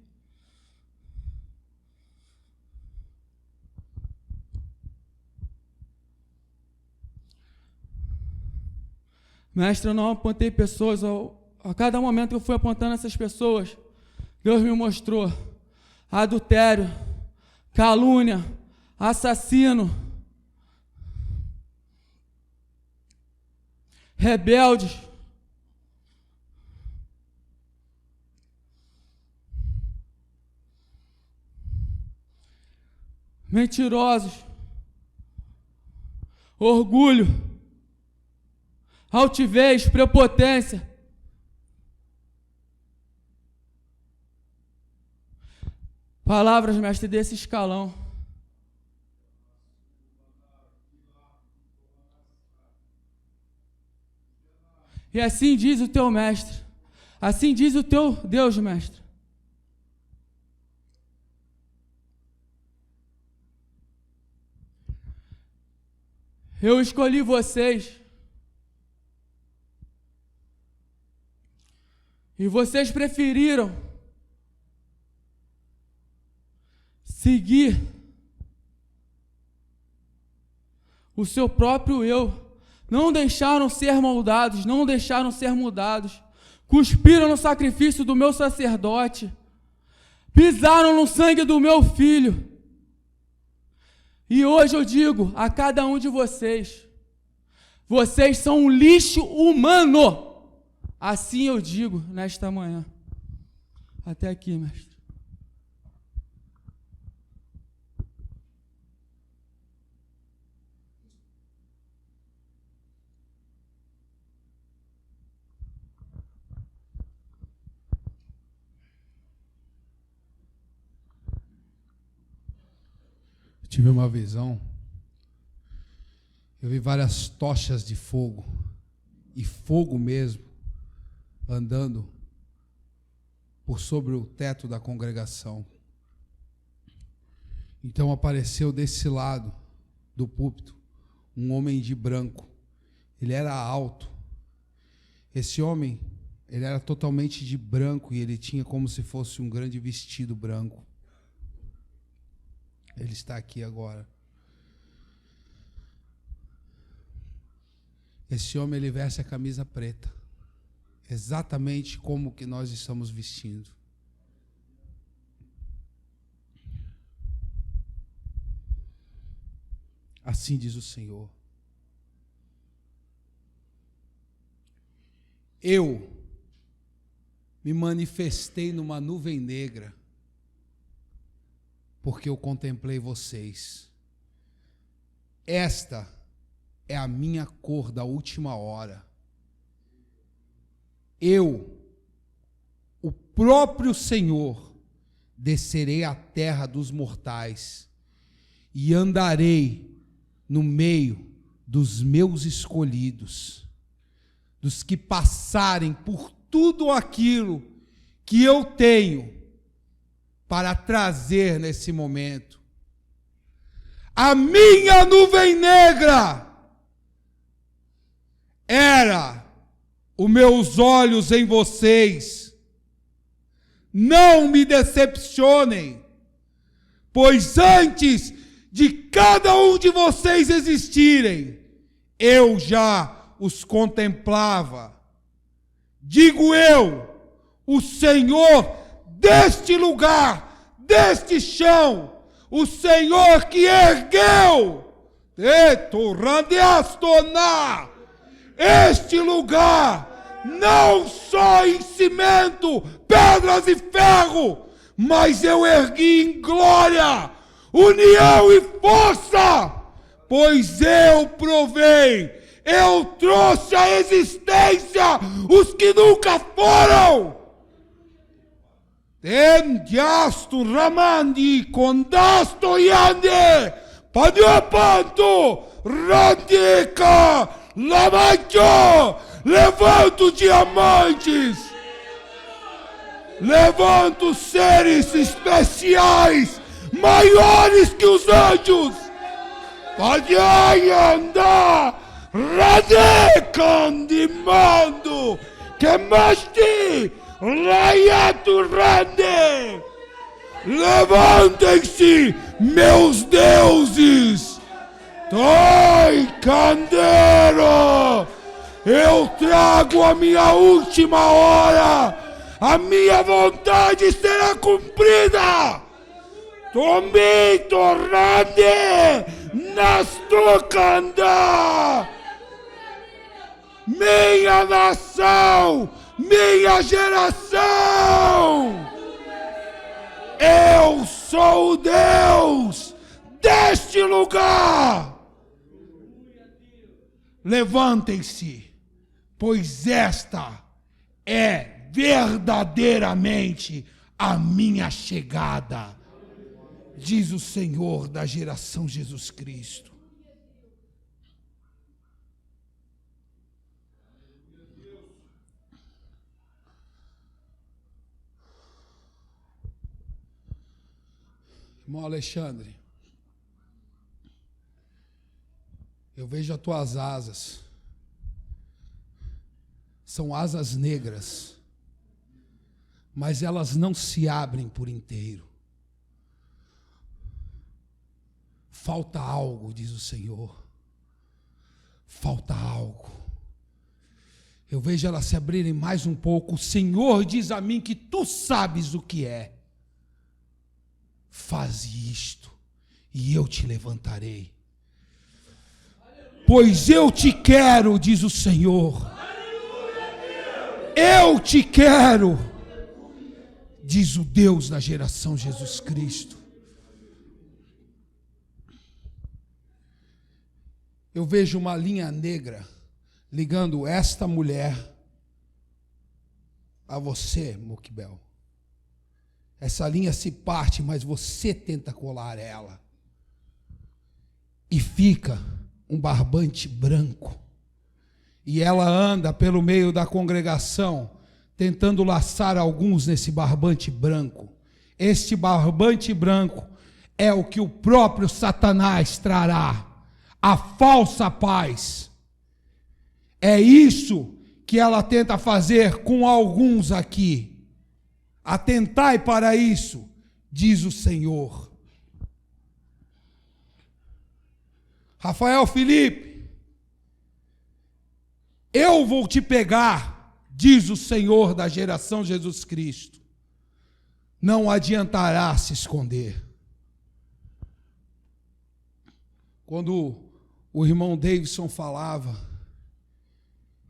mestre, eu não apontei pessoas, a cada momento que eu fui apontando essas pessoas, Deus me mostrou adultério, calúnia, assassino, rebeldes, mentirosos, orgulho, altivez, prepotência. Palavras, mestre, desse escalão. E assim diz o teu mestre. Assim diz o teu Deus, mestre. Eu escolhi vocês. E vocês preferiram seguir o seu próprio eu. Não deixaram ser moldados, não deixaram ser mudados. Cuspiram no sacrifício do meu sacerdote. Pisaram no sangue do meu filho. E hoje eu digo a cada um de vocês: vocês são um lixo humano. Assim eu digo nesta manhã. Até aqui, mestre. Tive uma visão. Eu vi várias tochas de fogo, e fogo mesmo, andando por sobre o teto da congregação. Então apareceu desse lado do púlpito um homem de branco. Ele era alto. Esse homem, ele era totalmente de branco e ele tinha como se fosse um grande vestido branco. Ele está aqui agora. Esse homem, ele veste a camisa preta, exatamente como que nós estamos vestindo. Assim diz o Senhor. Eu me manifestei numa nuvem negra, porque eu contemplei vocês. Esta é a minha cor da última hora. Eu, o próprio Senhor, descerei à terra dos mortais e andarei no meio dos meus escolhidos, dos que passarem por tudo aquilo que eu tenho para trazer nesse momento. A minha nuvem negra era os meus olhos em vocês. Não me decepcionem, pois antes de cada um de vocês existirem, eu já os contemplava. Digo eu, o Senhor deste lugar, deste chão, o Senhor que ergueu este lugar, não só em cimento, pedras e ferro, mas eu ergui em glória, união e força, pois eu provei, eu trouxe à existência os que nunca foram. Tendiasto ramandi condasto yande padiopanto randika lamancho Levanto diamantes. Levanto seres especiais, maiores que os anjos. Pode andar, radicandimando, que masti, raiato rande. Levantem-se, meus deuses. Toi, candeiro, eu trago a minha última hora. A minha vontade será cumprida. Tomei torrande nas tocanda. Minha nação, minha geração. Eu sou o Deus deste lugar. Levantem-se, pois esta é verdadeiramente a minha chegada, diz o Senhor da geração Jesus Cristo. Irmão Alexandre, eu vejo as tuas asas, são asas negras, mas elas não se abrem por inteiro. Falta algo, diz o Senhor. Falta algo. Eu vejo elas se abrirem mais um pouco. O Senhor diz a mim que tu sabes o que é. Faz isto e eu te levantarei. Pois eu te quero, diz o Senhor. Eu te quero, diz o Deus da geração Jesus Cristo. Eu vejo uma linha negra ligando esta mulher a você, Moquibel. Essa linha se parte, mas você tenta colar ela. E fica um barbante branco. E ela anda pelo meio da congregação, tentando laçar alguns nesse barbante branco. Este barbante branco é o que o próprio Satanás trará, a falsa paz. É isso que ela tenta fazer com alguns aqui. Atentai para isso, diz o Senhor. Rafael Felipe, eu vou te pegar, diz o Senhor da geração Jesus Cristo. Não adiantará se esconder. Quando o irmão Davidson falava,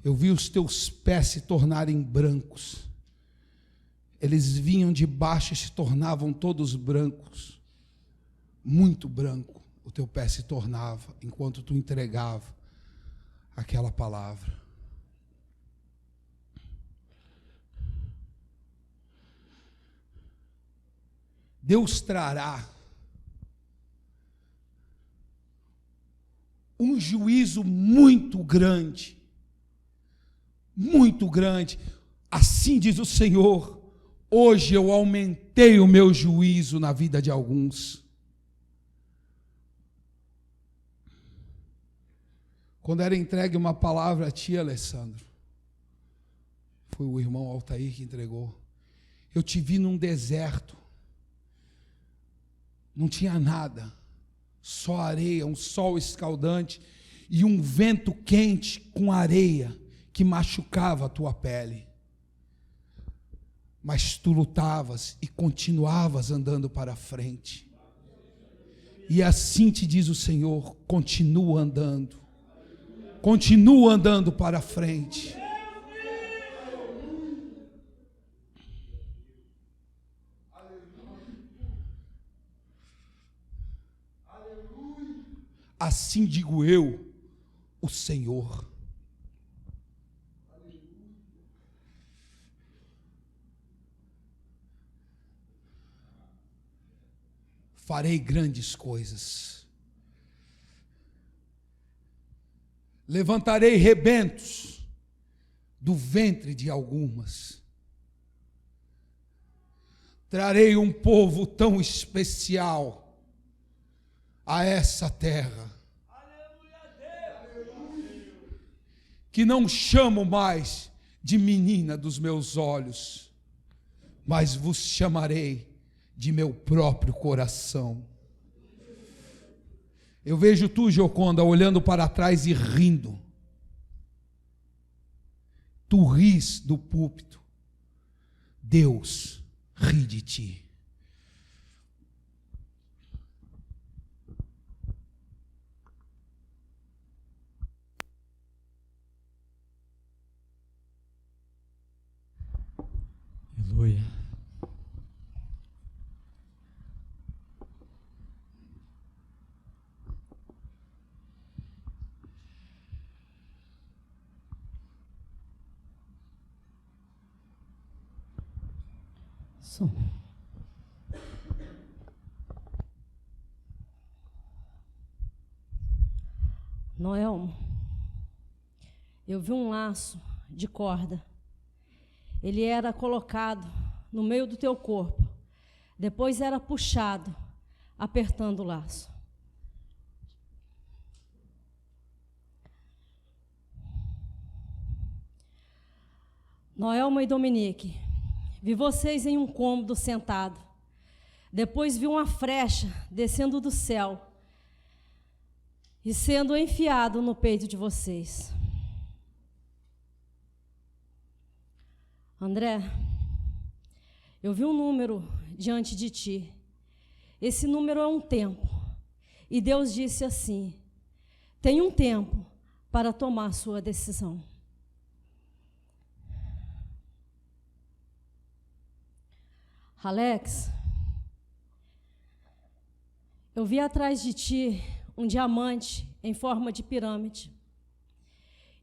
eu vi os teus pés se tornarem brancos. Eles vinham de baixo e se tornavam todos brancos. Muito branco o teu pé se tornava enquanto tu entregava aquela palavra. Deus trará um juízo muito grande. Muito grande. Assim diz o Senhor. Hoje eu aumentei o meu juízo na vida de alguns. Quando era entregue uma palavra a ti, Alessandro, foi o irmão Altair que entregou. Eu te vi num deserto. Não tinha nada. Só areia, um sol escaldante e um vento quente com areia que machucava a tua pele. Mas tu lutavas e continuavas andando para frente. E assim te diz o Senhor, continua andando para frente. Assim digo eu, o Senhor. Farei grandes coisas. Levantarei rebentos do ventre de algumas. Trarei um povo tão especial a essa terra, que não chamo mais de menina dos meus olhos, mas vos chamarei de meu próprio coração. Eu vejo tu, Gioconda, olhando para trás e rindo. Tu ris do púlpito. Deus ri de ti. Aleluia. Noelmo, eu vi um laço de corda. Ele era colocado no meio do teu corpo. Depois era puxado, apertando o laço. Noelmo e Dominique, vi vocês em um cômodo sentado. Depois vi uma flecha descendo do céu e sendo enfiado no peito de vocês. André, eu vi um número diante de ti. Esse número é um tempo. E Deus disse assim: tem um tempo para tomar a sua decisão. Alex, eu vi atrás de ti um diamante em forma de pirâmide.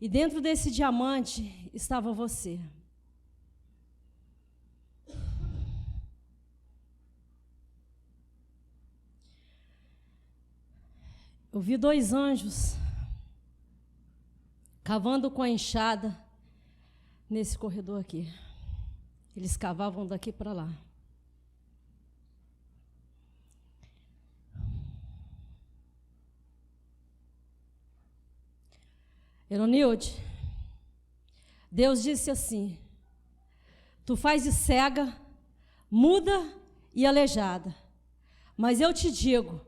E dentro desse diamante estava você. Eu vi 2 anjos cavando com a enxada nesse corredor aqui. Eles cavavam daqui para lá. Eronilde, Deus disse assim: tu faz de cega, muda e aleijada. Mas eu te digo,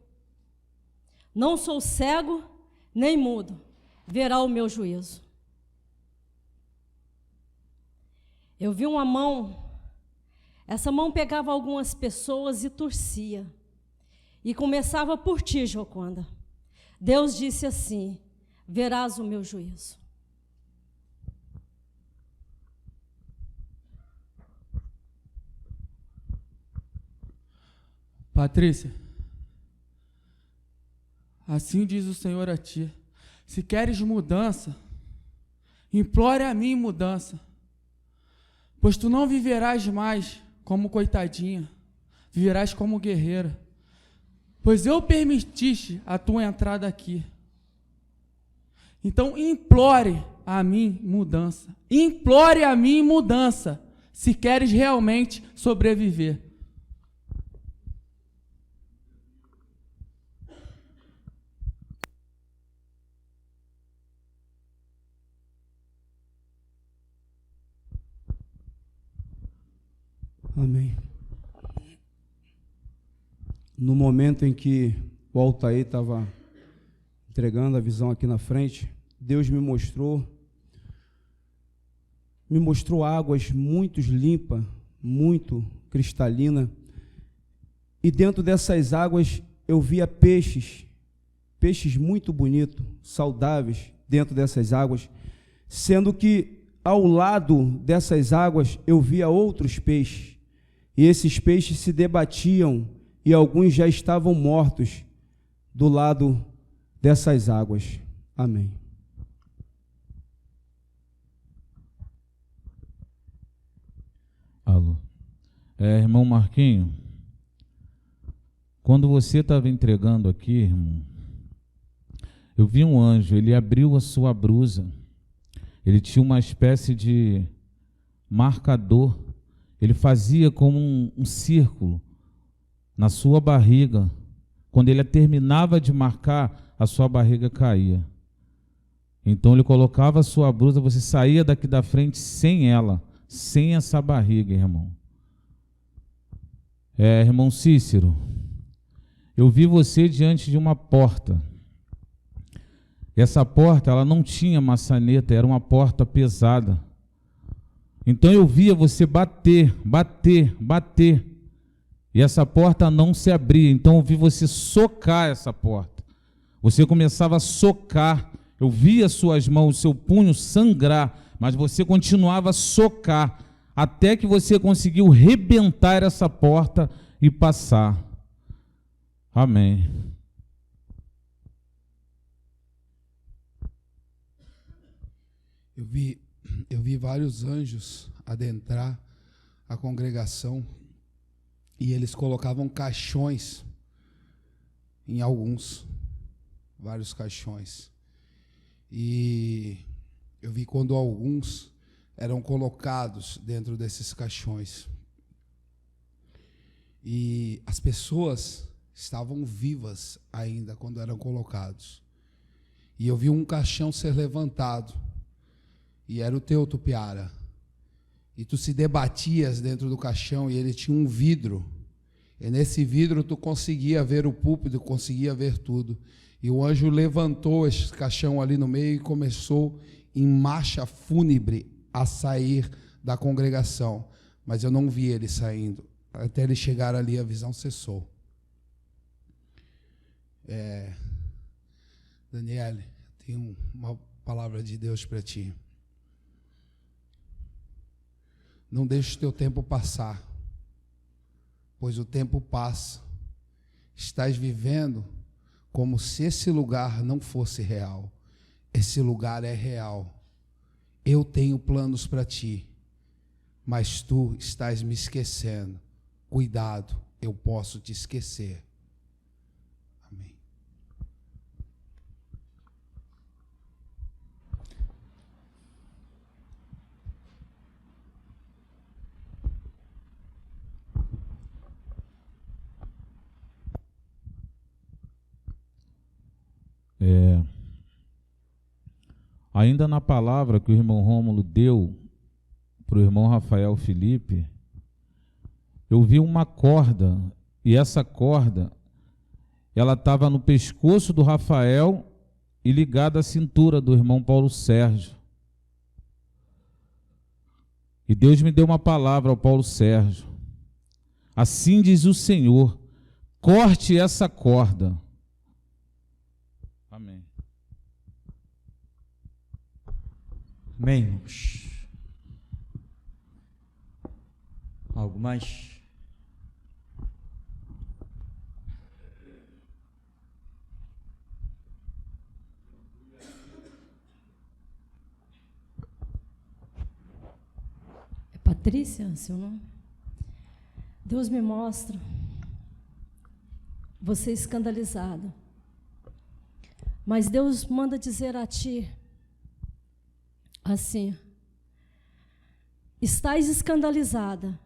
não sou cego nem mudo, verá o meu juízo. Eu vi uma mão, essa mão pegava algumas pessoas e torcia. E começava por ti, Gioconda. Deus disse assim: verás o meu juízo. Patrícia, assim diz o Senhor a ti: se queres mudança, implore a mim mudança, pois tu não viverás mais como coitadinha, viverás como guerreira, pois eu permitiste a tua entrada aqui. Então implore a mim mudança, implore a mim mudança, se queres realmente sobreviver. Amém. No momento em que o Altair estava entregando a visão aqui na frente, Deus me mostrou águas muito limpas, muito cristalinas, e dentro dessas águas eu via peixes muito bonitos, saudáveis dentro dessas águas, sendo que ao lado dessas águas eu via outros peixes, e esses peixes se debatiam e alguns já estavam mortos do lado dessas águas. Amém. Alô. Irmão Marquinho, quando você estava entregando aqui, irmão, eu vi um anjo, ele abriu a sua blusa ele tinha uma espécie de marcador. Ele fazia como um círculo na sua barriga. Quando ele terminava de marcar, a sua barriga caía. Então ele colocava a sua blusa, você saía daqui da frente sem ela, sem essa barriga, irmão. Irmão Cícero, eu vi você diante de uma porta. Essa porta, ela não tinha maçaneta, era uma porta pesada. Então eu via você bater. E essa porta não se abria. Então eu vi você socar essa porta. Você começava a socar. Eu via suas mãos, seu punho sangrar, mas você continuava a socar, até que você conseguiu rebentar essa porta e passar. Amém. Eu vi vários anjos adentrar a congregação e eles colocavam caixões em vários caixões. E eu vi quando alguns eram colocados dentro desses caixões. E as pessoas estavam vivas ainda quando eram colocados. E eu vi um caixão ser levantado. E era o teu, Tupiara. E tu se debatias dentro do caixão e ele tinha um vidro. E nesse vidro tu conseguia ver o púlpito, conseguia ver tudo. E o anjo levantou esse caixão ali no meio e começou em marcha fúnebre a sair da congregação. Mas eu não vi ele saindo. Até ele chegar ali, a visão cessou. Daniele, tenho uma palavra de Deus para ti. Não deixe o teu tempo passar, pois o tempo passa. Estás vivendo como se esse lugar não fosse real. Esse lugar é real. Eu tenho planos para ti, mas tu estás me esquecendo. Cuidado, eu posso te esquecer. Amém. Ainda na palavra que o irmão Rômulo deu para o irmão Rafael Felipe, eu vi uma corda, e essa corda, ela estava no pescoço do Rafael e ligada à cintura do irmão Paulo Sérgio. E Deus me deu uma palavra ao Paulo Sérgio. Assim diz o Senhor, corte essa corda. Amém. Amém, irmãos. Algo mais? É Patrícia, seu nome? Deus me mostra você escandalizada. Mas Deus manda dizer a ti assim: estás escandalizada,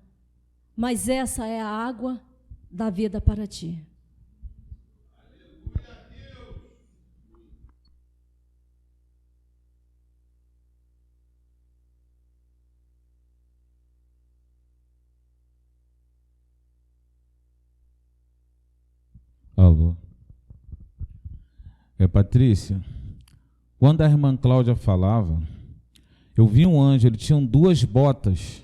mas essa é a água da vida para ti. Alô. Patrícia, quando a irmã Cláudia falava, eu vi um anjo, ele tinha 2 botas,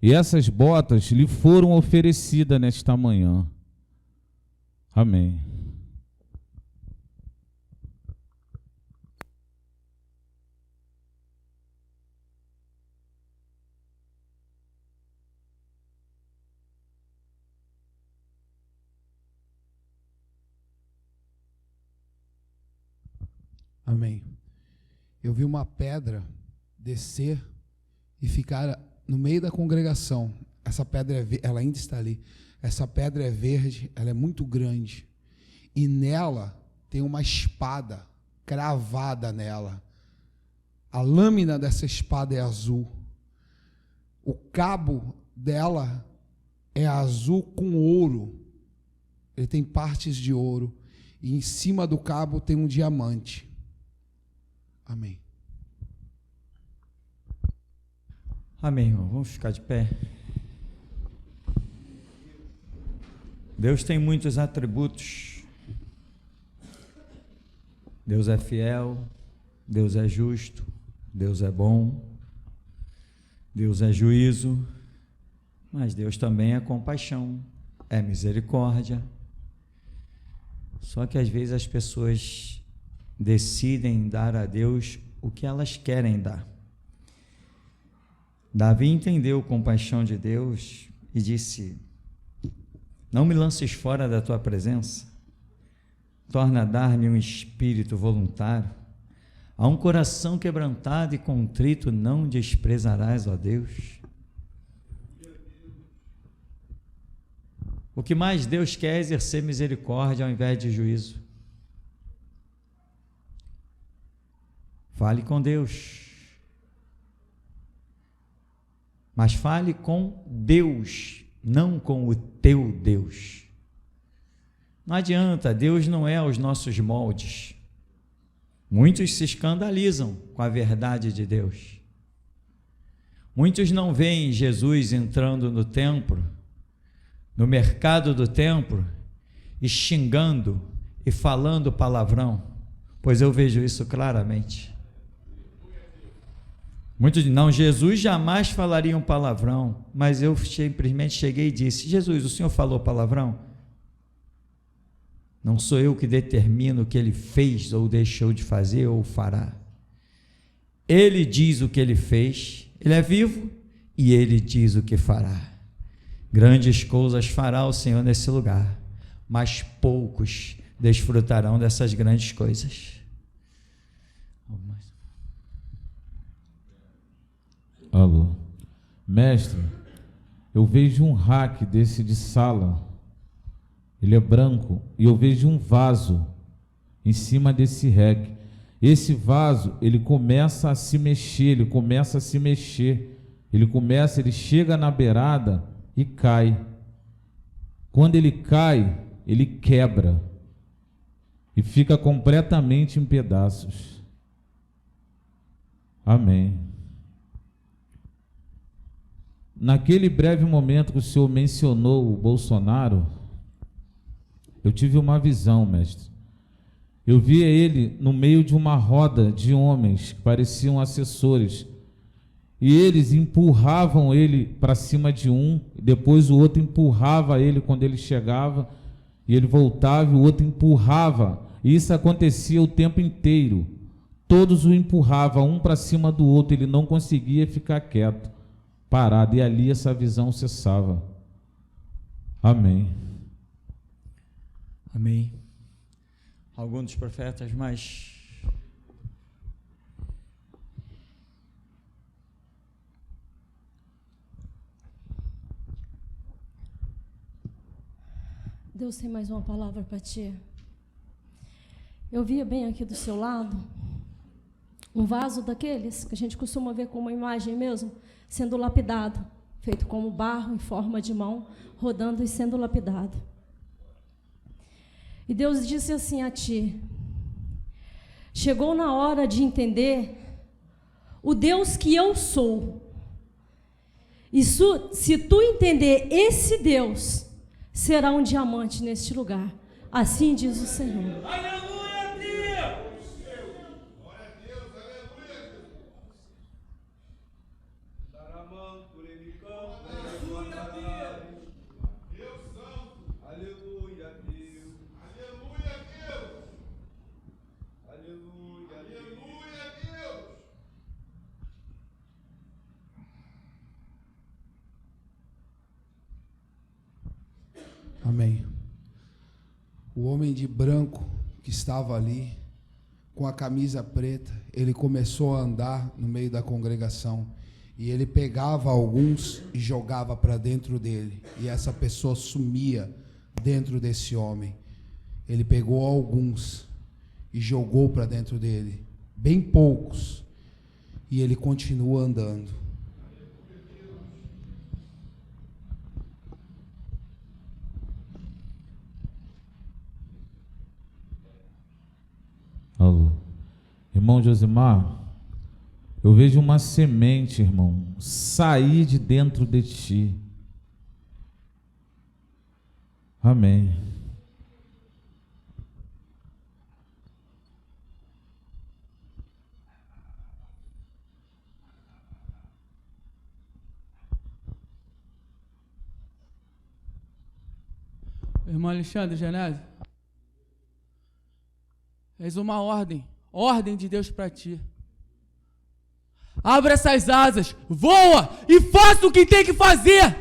e essas botas lhe foram oferecidas nesta manhã. Amém. Amém. Eu vi uma pedra descer e ficar no meio da congregação. Essa pedra, ela ainda está ali. Essa pedra é verde, ela é muito grande. E nela tem uma espada cravada nela. A lâmina dessa espada é azul. O cabo dela é azul com ouro. Ele tem partes de ouro. E em cima do cabo tem um diamante. Amém. Amém, irmão. Vamos ficar de pé. Deus tem muitos atributos. Deus é fiel, Deus é justo, Deus é bom, Deus é juízo, mas Deus também é compaixão, é misericórdia. Só que às vezes as pessoas decidem dar a Deus o que elas querem dar. Davi entendeu a compaixão de Deus e disse: não me lances fora da tua presença, torna a dar-me um espírito voluntário, a um coração quebrantado e contrito não desprezarás, ó Deus. O que mais Deus quer é exercer misericórdia ao invés de juízo. Fale com Deus, mas fale com Deus, não com o teu Deus. Não adianta, Deus não é aos nossos moldes. Muitos se escandalizam com a verdade de Deus. Muitos não veem Jesus entrando no templo, no mercado do templo, e xingando e falando palavrão, pois eu vejo isso claramente. Muitos dizem: não, Jesus jamais falaria um palavrão, mas eu simplesmente cheguei e disse: Jesus, o Senhor falou palavrão? Não sou eu que determino o que ele fez ou deixou de fazer ou fará. Ele diz o que ele fez, ele é vivo e ele diz o que fará. Grandes coisas fará o Senhor nesse lugar, mas poucos desfrutarão dessas grandes coisas. Alô, mestre, eu vejo um rack desse de sala, ele é branco, e eu vejo um vaso em cima desse rack. Esse vaso, ele começa a se mexer, ele chega na beirada e cai. Quando ele cai, ele quebra e fica completamente em pedaços. Amém. Naquele breve momento que o senhor mencionou o Bolsonaro, eu tive uma visão, mestre. Eu via ele no meio de uma roda de homens que pareciam assessores, e eles empurravam ele para cima de um, depois o outro empurrava ele quando ele chegava, e ele voltava e o outro empurrava, e isso acontecia o tempo inteiro. Todos o empurravam um para cima do outro, ele não conseguia ficar quieto, parado, e ali essa visão cessava. Amém. Amém. Algum dos profetas mais? Deus tem mais uma palavra para ti. Eu via bem aqui do seu lado um vaso daqueles que a gente costuma ver com uma imagem mesmo, sendo lapidado, feito como barro em forma de mão, rodando e sendo lapidado. E Deus disse assim a ti: chegou na hora de entender o Deus que eu sou. E se tu entender esse Deus, será um diamante neste lugar. Assim diz o Senhor. Aleluia a Deus! Glória a Deus, aleluia, Deus santo, aleluia, Deus, aleluia, Deus, aleluia, aleluia, Deus. Amém. O homem de branco que estava ali, com a camisa preta, ele começou a andar no meio da congregação, e ele pegava alguns e jogava para dentro dele, e essa pessoa sumia dentro desse homem. Ele pegou alguns e jogou para dentro dele, bem poucos, e ele continua andando. Alô. Irmão Josimar, eu vejo uma semente, irmão, sair de dentro de ti. Amém. Irmão Alexandre Genésio, és uma ordem de Deus para ti. Abra essas asas, voa e faça o que tem que fazer.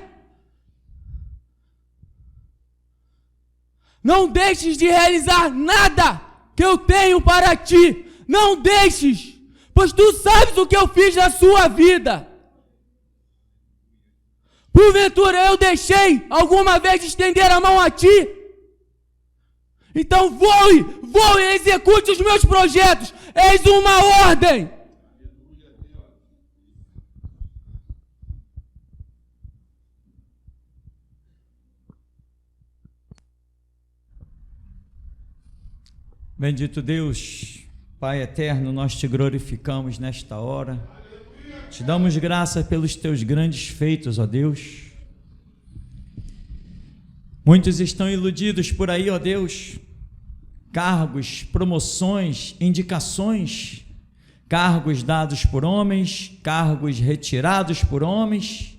Não deixes de realizar nada que eu tenho para ti. Não deixes, pois tu sabes o que eu fiz na sua vida. Porventura eu deixei alguma vez de estender a mão a ti? Então voe e execute os meus projetos. Eis uma ordem. Bendito Deus, Pai eterno, nós te glorificamos nesta hora. Te damos graças pelos teus grandes feitos, ó Deus. Muitos estão iludidos por aí, ó Deus. Cargos, promoções, indicações, cargos dados por homens, cargos retirados por homens,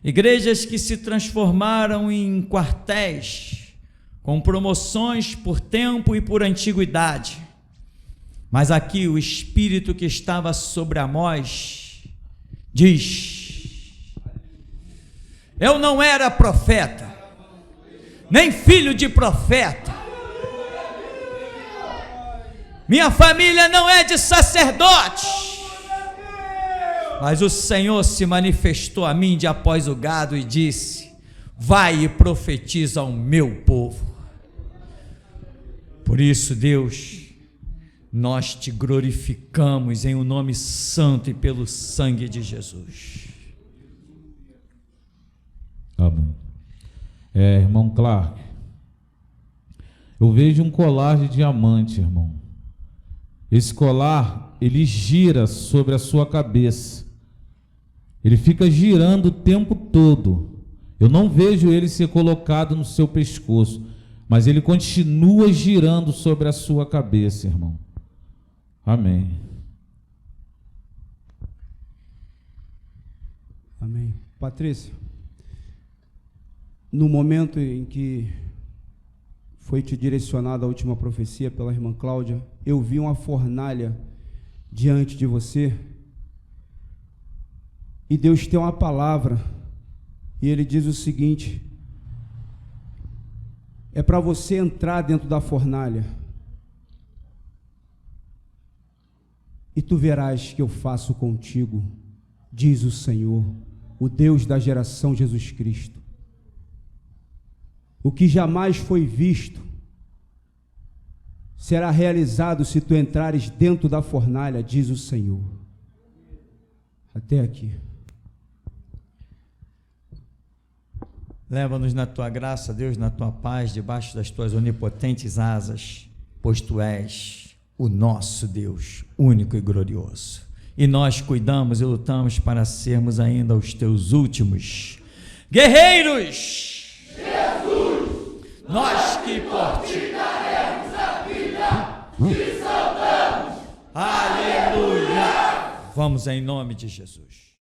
igrejas que se transformaram em quartéis, com promoções por tempo e por antiguidade. Mas aqui o Espírito que estava sobre Amós diz: eu não era profeta, nem filho de profeta, minha família não é de sacerdotes, mas o Senhor se manifestou a mim de após o gado e disse: vai e profetiza ao meu povo. Por isso, Deus, nós te glorificamos em o nome santo e pelo sangue de Jesus. Amém. Irmão Clark, eu vejo um colar de diamante, irmão. Esse colar, ele gira sobre a sua cabeça. Ele fica girando o tempo todo. Eu não vejo ele ser colocado no seu pescoço, mas ele continua girando sobre a sua cabeça, irmão. Amém. Amém. Patrícia, no momento em que foi te direcionada a última profecia pela irmã Cláudia, eu vi uma fornalha diante de você, e Deus tem uma palavra, e Ele diz o seguinte: é para você entrar dentro da fornalha, e tu verás que eu faço contigo, diz o Senhor, o Deus da geração Jesus Cristo. O que jamais foi visto será realizado se tu entrares dentro da fornalha, diz o Senhor. Até aqui. Leva-nos na tua graça, Deus, na tua paz, debaixo das tuas onipotentes asas, pois tu és o nosso Deus, único e glorioso. E nós cuidamos e lutamos para sermos ainda os teus últimos guerreiros. Nós que por ti daremos a vida, te saudamos. Aleluia. Vamos em nome de Jesus.